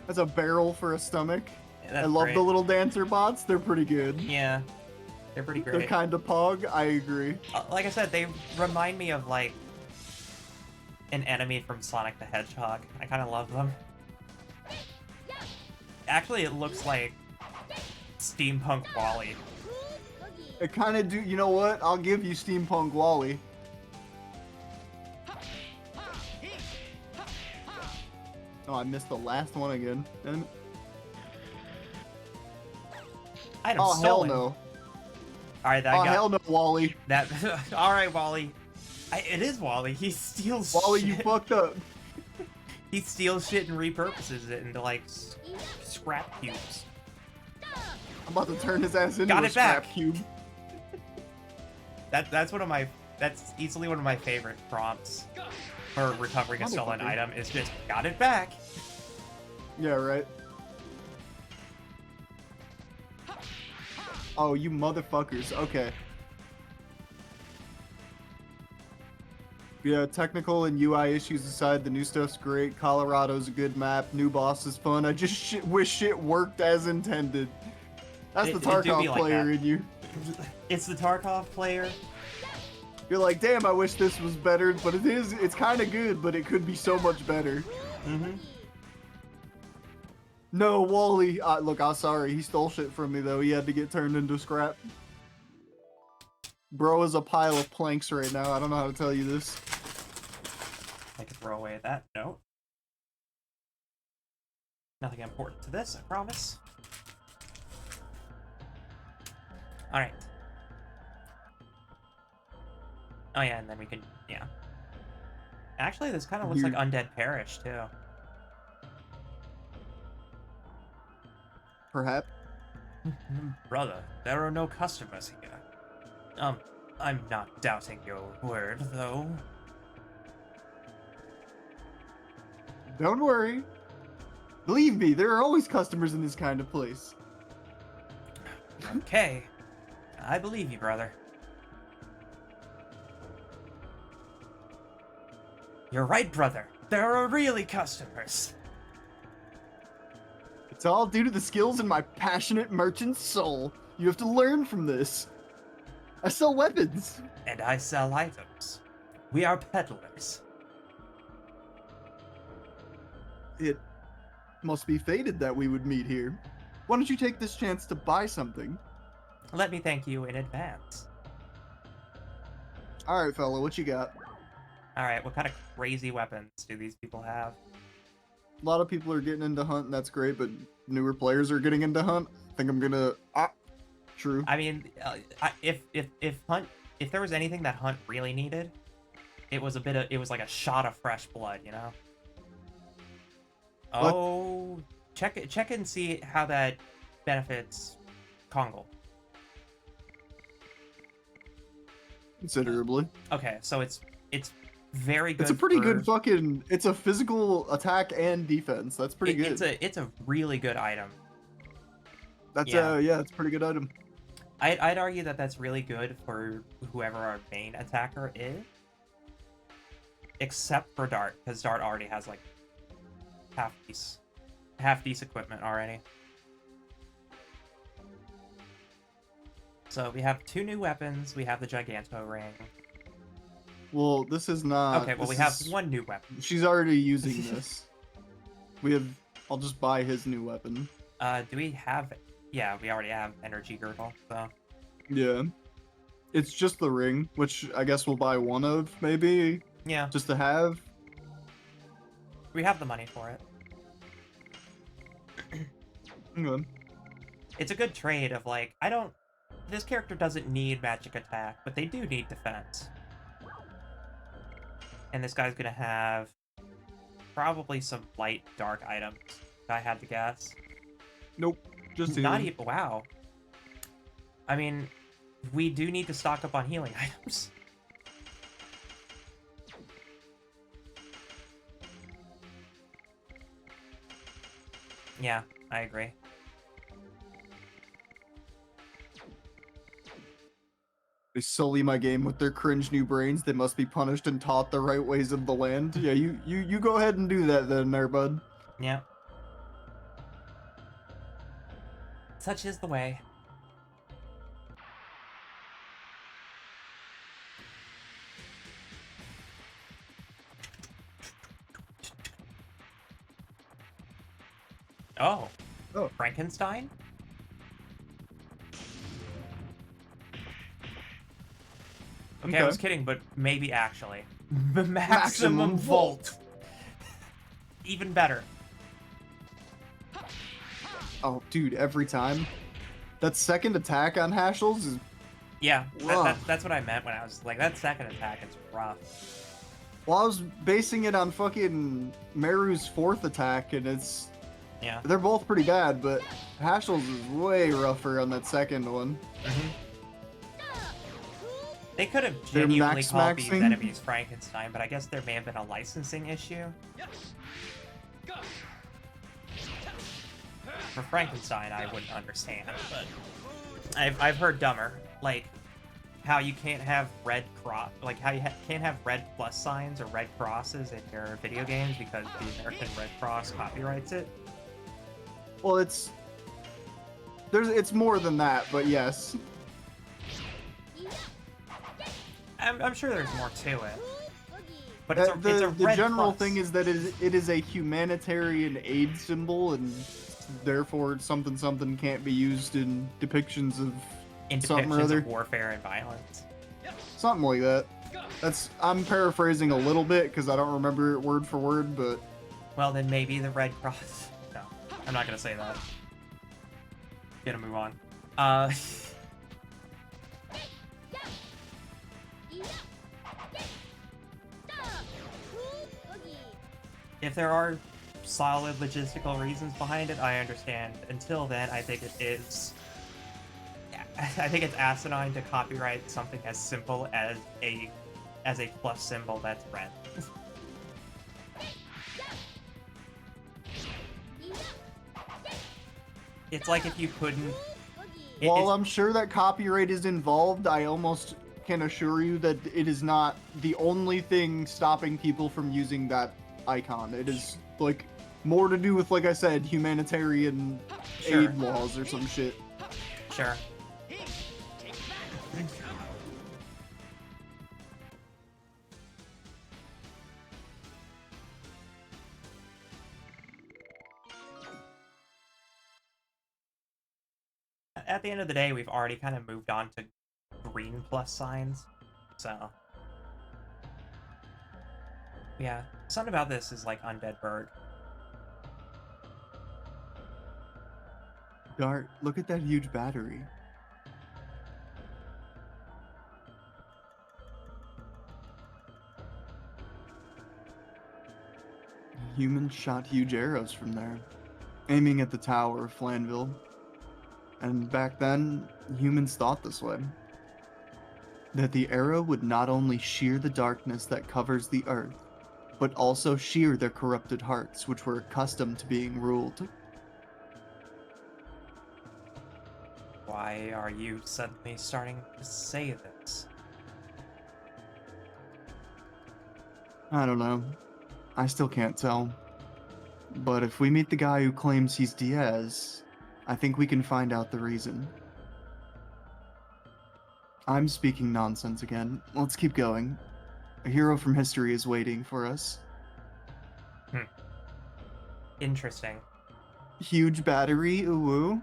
That's a barrel for a stomach. that's I love great. the little dancer bots. They're pretty good. Yeah. They're pretty They're great. kind of pog. I agree. Like I said, they remind me of, like, an enemy from Sonic the Hedgehog. I kind of love them. Actually, it looks like Steampunk Wally. It kind of do. You know what? I'll give you Steampunk Wally. Oh, I missed the last one again. Item Oh, hell stolen. no. Alright, that Oh, got hell no, Wally. that. Alright, Wally. It is Wally. He steals Wally, shit. you fucked up. He steals shit and repurposes it into, like, scrap cubes. I'm about to turn his ass into Got a it scrap back. cube. That's one of my. That's easily one of my favorite prompts for recovering a stolen Motherfucker. item. Is just got it back. Yeah, right. Oh, you motherfuckers. Okay. Yeah, technical and UI issues aside, the new stuff's great. Colorado's a good map. New boss is fun. I just wish shit worked as intended. That's the It do be Tarkov like player that. in you. It's the Tarkov player. You're like, damn, I wish this was better, but it is. It's kind of good, but it could be so much better. Mm-hmm. No, Wally. Look, I'm sorry. He stole shit from me, though. He had to get turned into scrap. Bro is a pile of planks right now. I don't know how to tell you this. I can throw away that note. Nothing important to this, I promise. Alright. Oh yeah, and then we can, yeah. Actually, this kind of looks like Undead Parish, too. Perhaps. Brother, there are no customers here. I'm not doubting your word, though. Don't worry. Believe me, there are always customers in this kind of place. Okay. I believe you, brother. You're right, brother. There are really customers. It's all due to the skills in my passionate merchant soul. You have to learn from this. I sell weapons. And I sell items. We are peddlers. It must be fated that we would meet here. Why don't you take this chance to buy something? Let me thank you in advance. Alright, fella, what you got? Alright, what kind of crazy weapons do these people have? A lot of people are getting into hunt, and that's great, but newer players are getting into hunt. I think I'm gonna... True. I mean, if there was anything that Hunt really needed, it was like a shot of fresh blood, you know? What? Oh, check and see how that benefits Kongle. Considerably. Okay, so it's very good. It's a pretty for, good fucking... It's a physical attack and defense. That's pretty good. It's a really good item. That's yeah. yeah, it's a pretty good item. I'd argue that that's really good for whoever our main attacker is. Except for Dart, because Dart already has, like, half-piece equipment already. So we have 2 new weapons. We have the Giganto Ring. Well, this is not... Okay, well, we this have is- 1 new weapon. She's already using this. We have... I'll just buy his new weapon. Do we have... Yeah, we already have Energy Girdle, so... Yeah. It's just the ring, which I guess we'll buy 1 of, maybe? Yeah, Just to have? we have the money for it. Okay. It's a good trade of, like, I don't this character doesn't need magic attack, but they do need defense. And this guy's gonna have probably some light dark items, if I had to guess. Nope. Just Not healing. even. Wow. I mean, we do need to stock up on healing items. Yeah, I agree. They sully my game with their cringe new brains. They must be punished and taught the right ways of the land. Yeah, you go ahead and do that then, there, bud. Yeah. Such is the way. Oh. Oh. Frankenstein? Okay, I was kidding, but maybe actually. Maximum Volt. Even better. Oh, dude, every time. That second attack on Hashels is Yeah, rough. that's what I meant when I was like, that second attack is rough. Well, I was basing it on fucking Meru's fourth attack, and it's... Yeah. They're both pretty bad, but Hashels is way rougher on that second one. Mm-hmm. They could have They're genuinely max called these maxing? enemies Frankenstein, but I guess there may have been a licensing issue. For Frankenstein, I wouldn't understand, but I've heard dumber, like how you can't have red cross, like how you can't have red plus signs or red crosses in your video games because the American Red Cross copyrights it. Well, it's more than that, but yes. I'm sure there's more to it, but it's a The red general plus. thing is that it is a humanitarian aid symbol, and therefore something can't be used in depictions of in something or depictions other. of warfare and violence. Something like that. I'm paraphrasing a little bit because I don't remember it word for word, but Well, then maybe the Red Cross. No, I'm not gonna say that. Gonna move on. If there are solid logistical reasons behind it, I understand. Until then, I think it is. I think it's asinine to copyright something as simple as a plus symbol that's red. It's like if you couldn't. while I'm sure that copyright is involved, I almost can assure you that it is not the only thing stopping people from using that icon. It is like more to do with, like I said, humanitarian Sure. aid laws or some shit. Sure. At the end of the day, we've already kind of moved on to green plus signs, so yeah. Something about this is like Undead Bird. Dart, look at that huge battery. Humans shot huge arrows from there, aiming at the tower of Flanville. And back then, humans thought this way. That the arrow would not only shear the darkness that covers the earth, but also shear their corrupted hearts, which were accustomed to being ruled. Why are you suddenly starting to say this? I don't know. I still can't tell. But if we meet the guy who claims he's Diaz, I think we can find out the reason. I'm speaking nonsense again. Let's keep going. A hero from history is waiting for us. Interesting. Huge battery, ooh.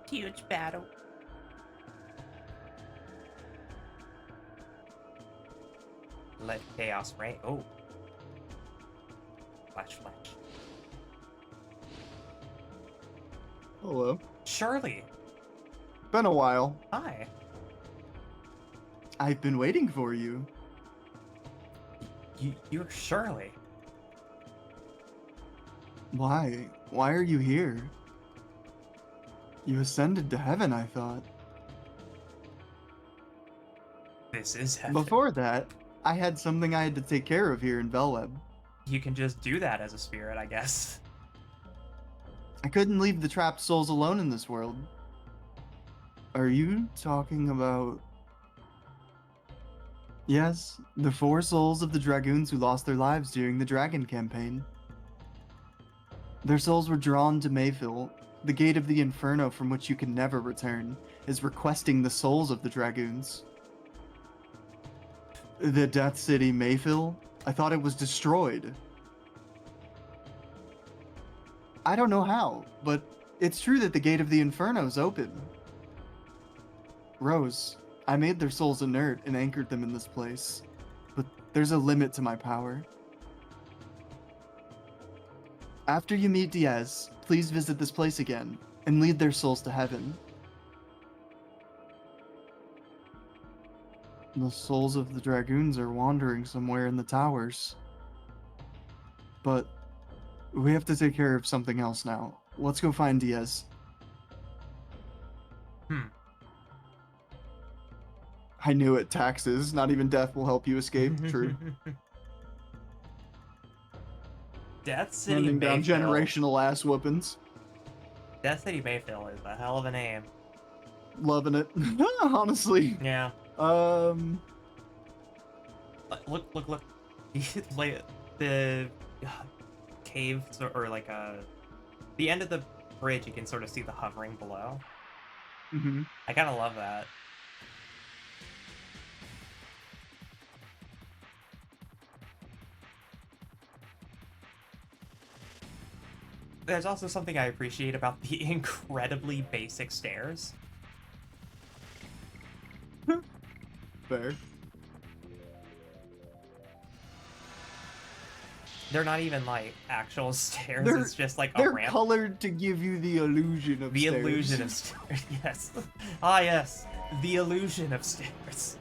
Huge battle. Let chaos reign. Oh. Flash. Hello. Shirley. Been a while. Hi. I've been waiting for you. You're Shirley. Why? Why are you here? You ascended to heaven, I thought. This is heaven. Before that, I had something I had to take care of here in Velweb. You can just do that as a spirit, I guess. I couldn't leave the trapped souls alone in this world. Are you talking about... Yes, the 4 souls of the Dragoons who lost their lives during the Dragon campaign. Their souls were drawn to Mayfill. The gate of the Inferno from which you can never return is requesting the souls of the Dragoons. The Death City Mayfill? I thought it was destroyed. I don't know how, but it's true that the gate of the Inferno is open. Rose, I made their souls inert and anchored them in this place, but there's a limit to my power. After you meet Diaz, please visit this place again and lead their souls to heaven. The souls of the Dragoons are wandering somewhere in the towers. But we have to take care of something else now. Let's go find Diaz. I knew it. Taxes. Not even death will help you escape. True. Death City Handing down Mayfield. generational ass whoopings. Death City Mayfield is a hell of a name. Loving it. Honestly. Yeah. Look. Like, the caves or like the end of the bridge, you can sort of see the hovering below. Mm-hmm. I kind of love that. There's also something I appreciate about the incredibly basic stairs. Fair. They're not even like actual stairs. They're- It's just like a They're ramp. colored to give you the illusion of The stairs. illusion of stairs. Yes. Ah, yes. The illusion of stairs.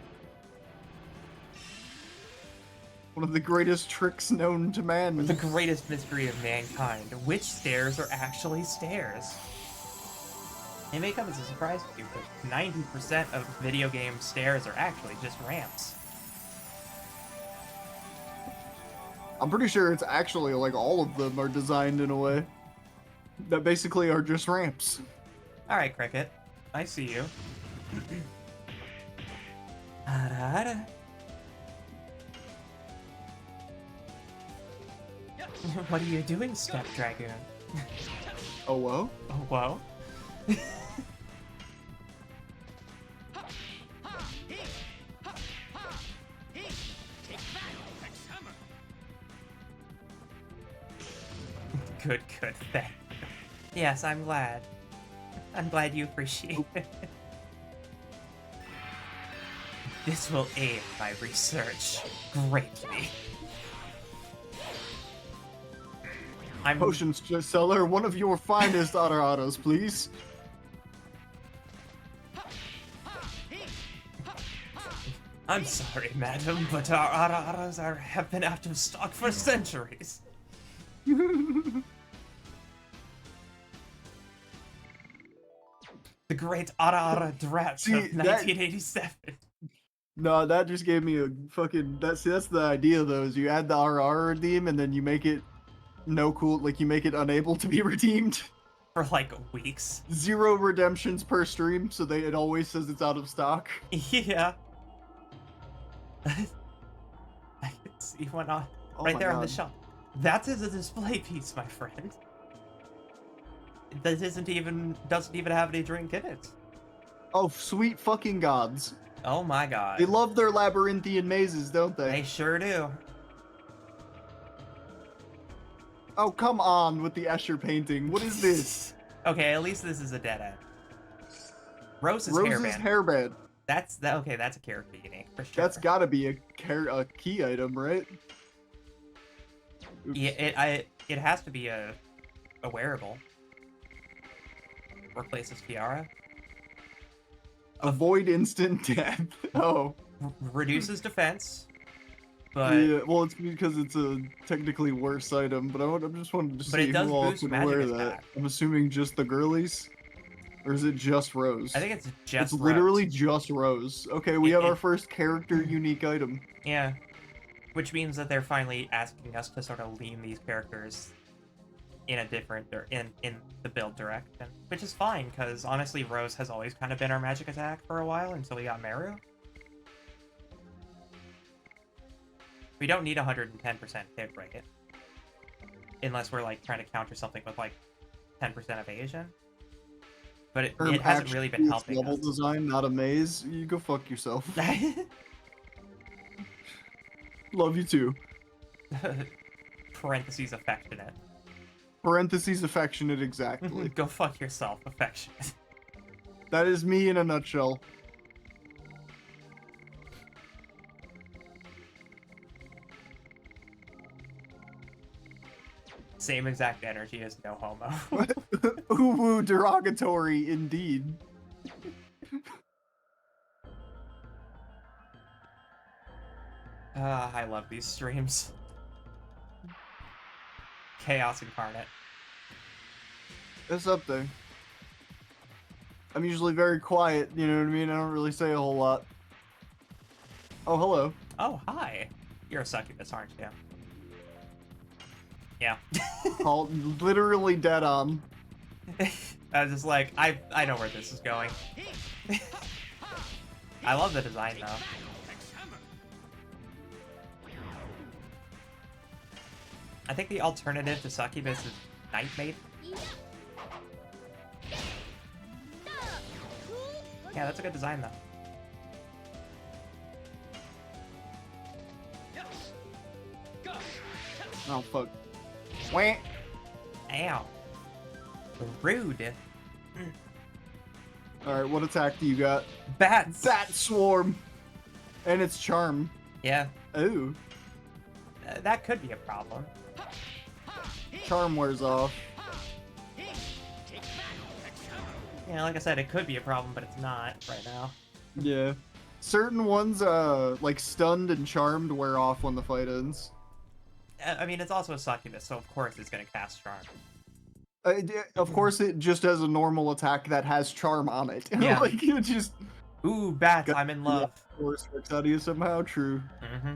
One of the greatest tricks known to man. The greatest mystery of mankind. Which stairs are actually stairs? It may come as a surprise to you, but 90% of video game stairs are actually just ramps. I'm pretty sure it's actually like all of them are designed in a way that basically are just ramps. Alright, Cricket. I see you. Ara-ara. What are you doing, Step Dragoon? Oh, whoa? Oh, whoa. Good, thank you. Yes, I'm glad. I'm glad you appreciate it. This will aid my research greatly. Potions seller, one of your finest araras, please. I'm sorry, madam, but our araras have been out of stock for centuries. The great Ara drought of 1987. No, that just gave me a fucking... That's the idea, though, is you add the RR redeem, and then you make it you make it unable to be redeemed. For, like, weeks. 0 redemptions per stream, so it always says it's out of stock. Yeah. I can see one on right there on the shelf. That is a display piece, my friend. That doesn't even have any drink in it. Oh, sweet fucking gods. Oh my god. They love their labyrinthian mazes, don't they? They sure do. Oh, come on with the Escher painting. What is this? Okay, at least this is a dead end. Rose's Rose's hairband. That's a character unique for sure. That's gotta be a key item, right? Oops. Yeah, it has to be a wearable. replaces Kiara. Avoid instant death. Oh. Reduces defense, but Yeah, well, it's because it's a technically worse item, but I just wanted to but it see does who all boost could magic wear that. attack. I'm assuming just the girlies? Or is it just Rose? I think it's It's just literally Rose. just Rose. Okay, we have our first character unique item. Yeah, which means that they're finally asking us to sort of lean these characters in a different or in the build direction, which is fine because honestly, Rose has always kind of been our magic attack for a while until we got Meru. We don't need 110% hit rate unless we're like trying to counter something with like 10% evasion. But it hasn't really been helping level us. design, not a maze. You go fuck yourself. Love you too. Parentheses affectionate. Parentheses affectionate, exactly. Go fuck yourself, affectionate. That is me in a nutshell. Same exact energy as no homo. Ooh woo, derogatory indeed. I love these streams. Chaos incarnate. It's up there. I'm usually very quiet, you know what I mean? I don't really say a whole lot. Oh, hello. Oh, hi. You're a succubus, aren't you? Yeah. Literally dead on. I was just like, I know where this is going. I love the design, though. I think the alternative to succubus is Nightmate. Yeah, that's a good design, though. Oh, fuck. Wah. Ow. Rude. Alright, what attack do you got? Bats! Bat Swarm! And it's Charm. Yeah. Ooh. That could be a problem. Charm wears off. Yeah, like I said, it could be a problem, but it's not right now. Yeah. Certain ones, like Stunned and Charmed wear off when the fight ends. I mean, it's also a succubus, so of course it's gonna cast Charm. Of course, it just has a normal attack that has Charm on it. Yeah. Like, you just... Ooh, bats, I'm in love. Of course, works out of you somehow, true. Mm-hmm.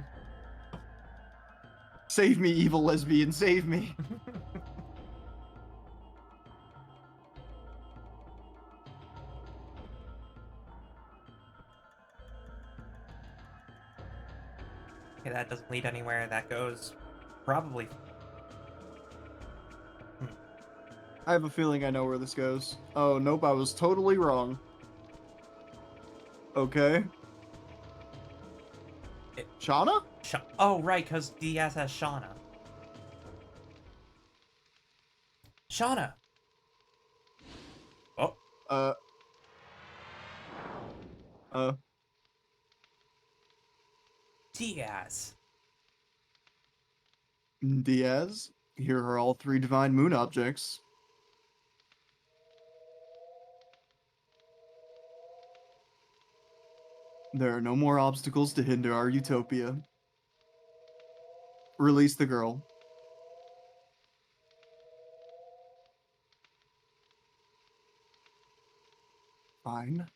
Save me, evil lesbian, save me. Okay, that doesn't lead anywhere. That goes probably... I have a feeling I know where this goes. Oh, nope, I was totally wrong. Okay. Shauna? Oh, right, because Diaz has Shauna. Shauna! Oh. Diaz. Diaz? Here are all 3 Divine Moon objects. There are no more obstacles to hinder our utopia. Release the girl. Fine.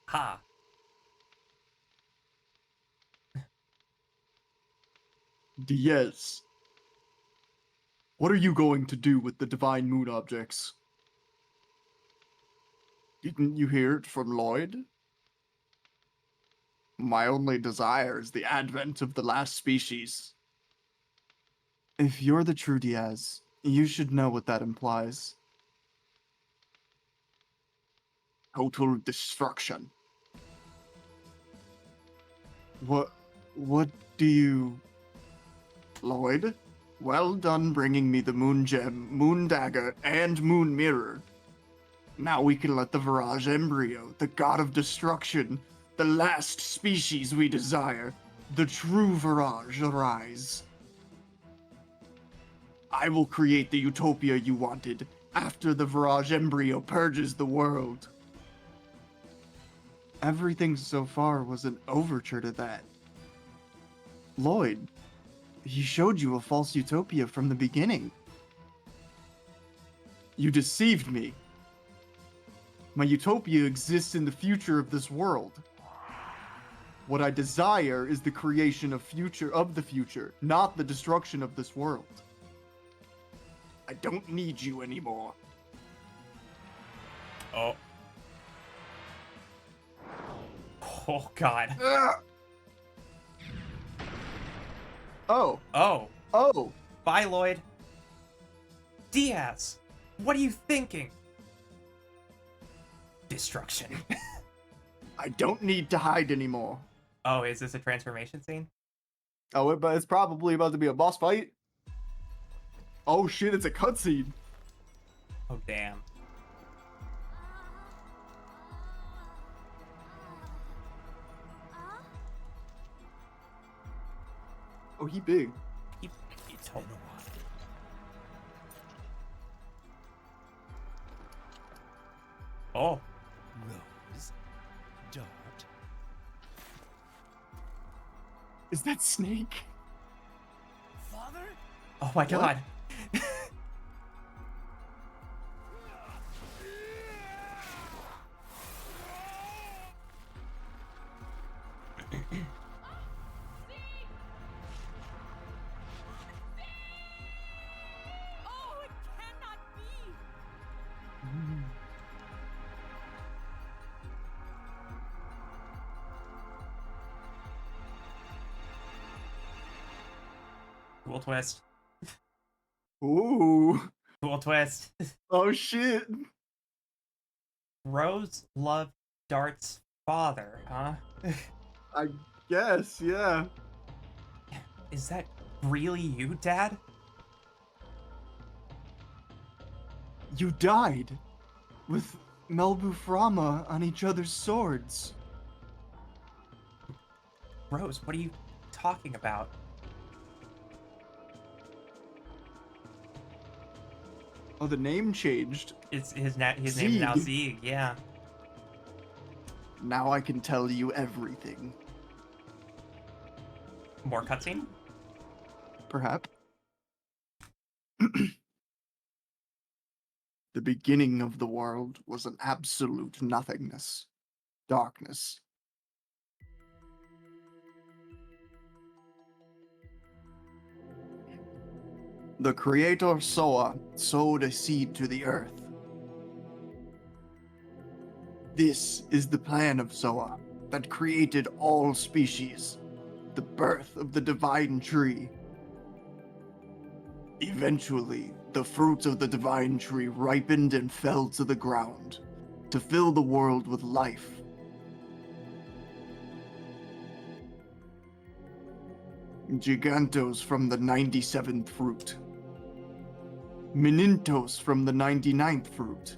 Ha. Diaz. What are you going to do with the Divine Moon objects? Didn't you hear it from Lloyd? My only desire is the advent of the last species. If you're the true Diaz, you should know what that implies. Total destruction. What do you... Lloyd? Well done bringing me the Moon Gem, Moon Dagger, and Moon Mirror. Now we can let the Virage Embryo, the god of destruction, the last species we desire, the true Virage, arise. I will create the utopia you wanted after the Virage embryo purges the world. Everything so far was an overture to that. Lloyd, he showed you a false utopia from the beginning. You deceived me. My utopia exists in the future of this world. What I desire is the creation of the future, not the destruction of this world. I don't need you anymore. Oh. Oh, God. Ugh. Oh. Oh. Oh. Bye, Lloyd. Diaz, what are you thinking? Destruction. I don't need to hide anymore. Oh, is this a transformation scene? Oh, but it's probably about to be a boss fight. Oh shit, it's a cutscene. Oh, damn. Oh, he big. It's been a while. Oh. Rose. Dart. Is that Snake? Father? Oh my God. Oh, it cannot be! Cool twist. Ooh. Cool twist. Oh shit. Rose loved Dart's father, huh? I guess, yeah. Is that really you, Dad? You died with Melbuframa on each other's swords. Rose, what are you talking about? Oh, the name changed. It's his name is now Zieg. Zieg, yeah. Now I can tell you everything. More cutscene? Perhaps. The beginning of the world was an absolute nothingness. Darkness. The creator Soa sowed a seed to the earth. This is the plan of Soa that created all species, the birth of the divine tree. Eventually, the fruits of the divine tree ripened and fell to the ground to fill the world with life. Gigantos from the 97th fruit. Menintos from the 99th fruit.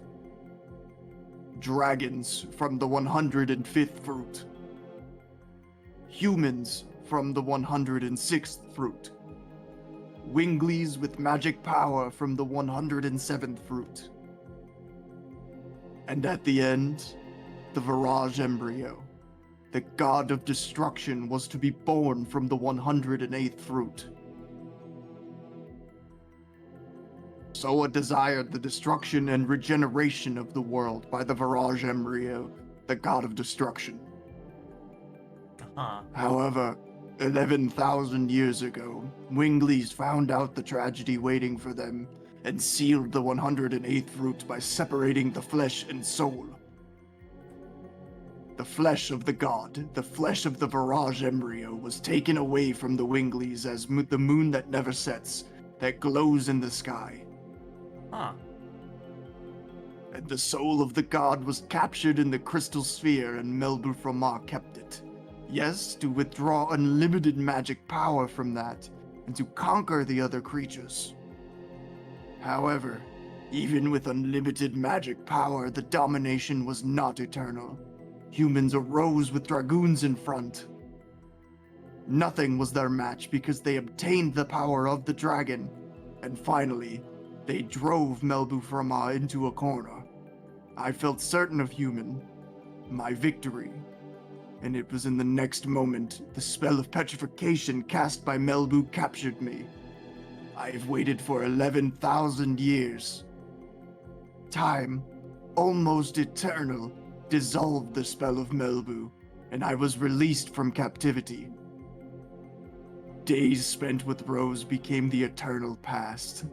Dragons from the 105th fruit. Humans from the 106th fruit. Winglies with magic power from the 107th fruit. And at the end, the Virage embryo. The god of destruction was to be born from the 108th fruit. Soa desired the destruction and regeneration of the world by the Virage embryo, the god of destruction. Huh. However, 11,000 years ago, Winglies found out the tragedy waiting for them and sealed the 108th fruit by separating the flesh and soul. The flesh of the god, the flesh of the Virage embryo, was taken away from the Winglies as the moon that never sets, that glows in the sky. Huh. And the soul of the god was captured in the crystal sphere and Melbuframa kept it. Yes, to withdraw unlimited magic power from that, and to conquer the other creatures. However, even with unlimited magic power, the domination was not eternal. Humans arose with Dragoons in front. Nothing was their match because they obtained the power of the dragon. And finally, they drove Melbu Frama into a corner. I felt certain of human, my victory. And it was in the next moment the spell of petrification cast by Melbu captured me. I have waited for 11,000 years. Time, almost eternal, dissolved the spell of Melbu, and I was released from captivity. Days spent with Rose became the eternal past.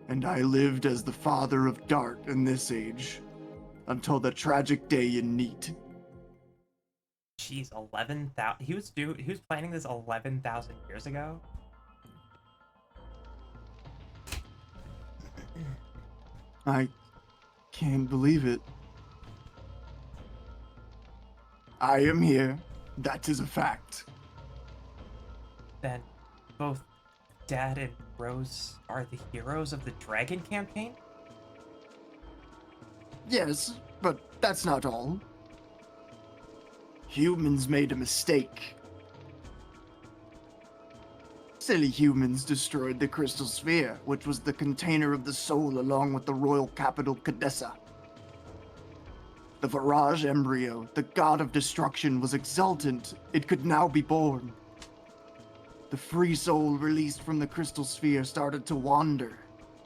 And I lived as the father of Dart in this age, until the tragic day in Neat. Jeez, 11,000. He was planning this 11,000 years ago. I can't believe it. I am here. That is a fact. Then, both Dad and Rose are the heroes of the Dragon campaign? Yes, but that's not all. Humans made a mistake. Silly humans destroyed the Crystal Sphere, which was the container of the soul along with the royal capital Cadessa. The Virage embryo, the god of destruction, was exultant. It could now be born. The free soul released from the Crystal Sphere started to wander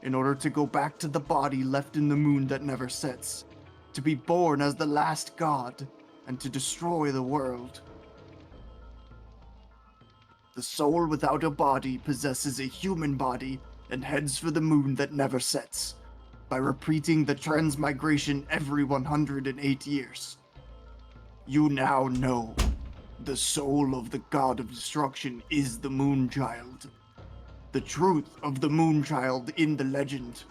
in order to go back to the body left in the moon that never sets, to be born as the last god, and to destroy the world. The soul without a body possesses a human body and heads for the moon that never sets, by repeating the transmigration every 108 years. You now know. The soul of the god of destruction is the Moonchild. The truth of the Moonchild in the legend.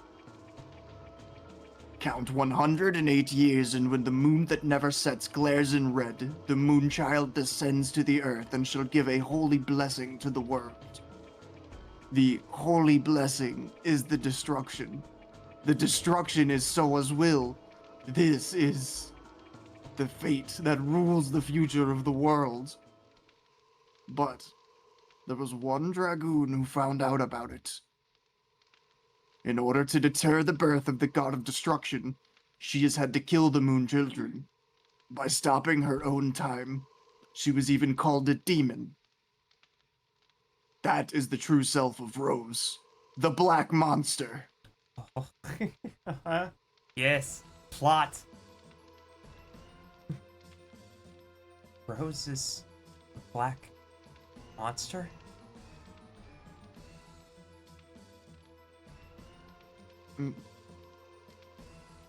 Count 108 years, and when the moon that never sets glares in red, the Moonchild descends to the earth and shall give a holy blessing to the world. The holy blessing is the destruction. The destruction is Soa's will. This is the fate that rules the future of the world. But there was one Dragoon who found out about it. In order to deter the birth of the god of destruction, she has had to kill the Moon Children. By stopping her own time, she was even called a demon. That is the true self of Rose, the Black Monster. Oh. Yes, plot. Rose is a black monster?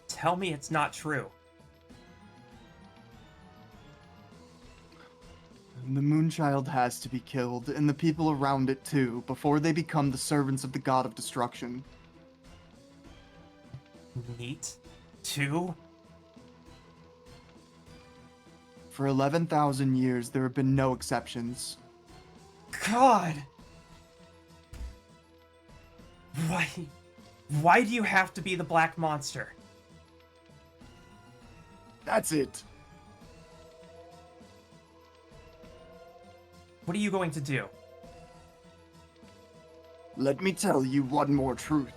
Tell me it's not true. The Moonchild has to be killed, and the people around it too, before they become the servants of the god of destruction. Neat. 2? For 11,000 years, there have been no exceptions. God! Why do you have to be the black monster? That's it. What are you going to do? Let me tell you one more truth.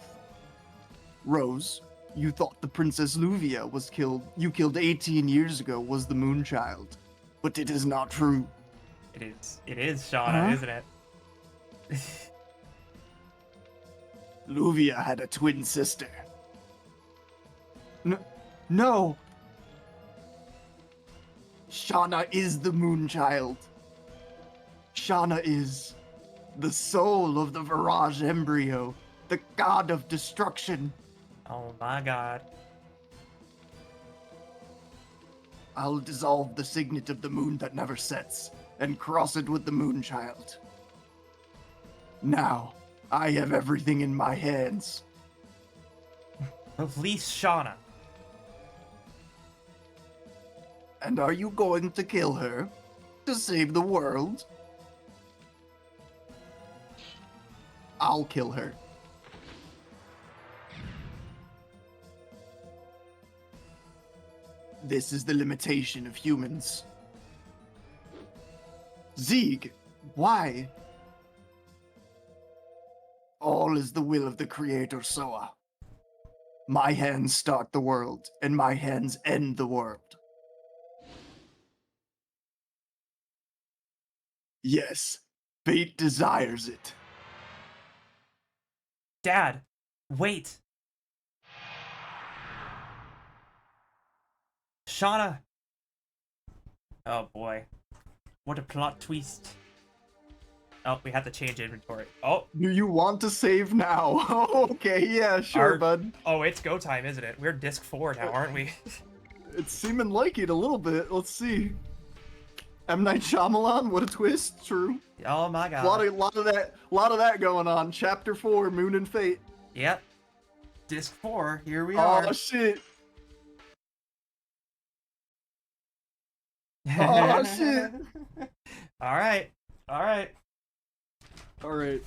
Rose, you thought the Princess Luvia was killed. You killed 18 years ago was the Moonchild. But it is not true. It is Shauna, Huh? isn't it? Luvia had a twin sister. No! Shauna is the Moonchild. Shauna is the soul of the Virage embryo, the god of destruction. Oh my god. I'll dissolve the signet of the moon that never sets and cross it with the Moonchild. Now, I have everything in my hands. Release Shauna. And are you going to kill her to save the world? I'll kill her. This is the limitation of humans. Zeeg, why? All is the will of the Creator, Soa. My hands start the world, and my hands end the world. Yes, fate desires it. Dad, wait. Shauna. Oh boy. What a plot twist. Oh, we have to change inventory. Oh, Do you want to save now? Okay, yeah, sure, Our- bud. oh, it's go time, isn't it? We're disc 4 now, aren't we? It's seeming like it a little bit. Let's see. M. Night Shyamalan, what a twist. True. Oh my god. Lot of that going on. Chapter 4, Moon and Fate. Yep. Disc 4, here we Oh are. shit. Oh shit. Alright. Alright. All right.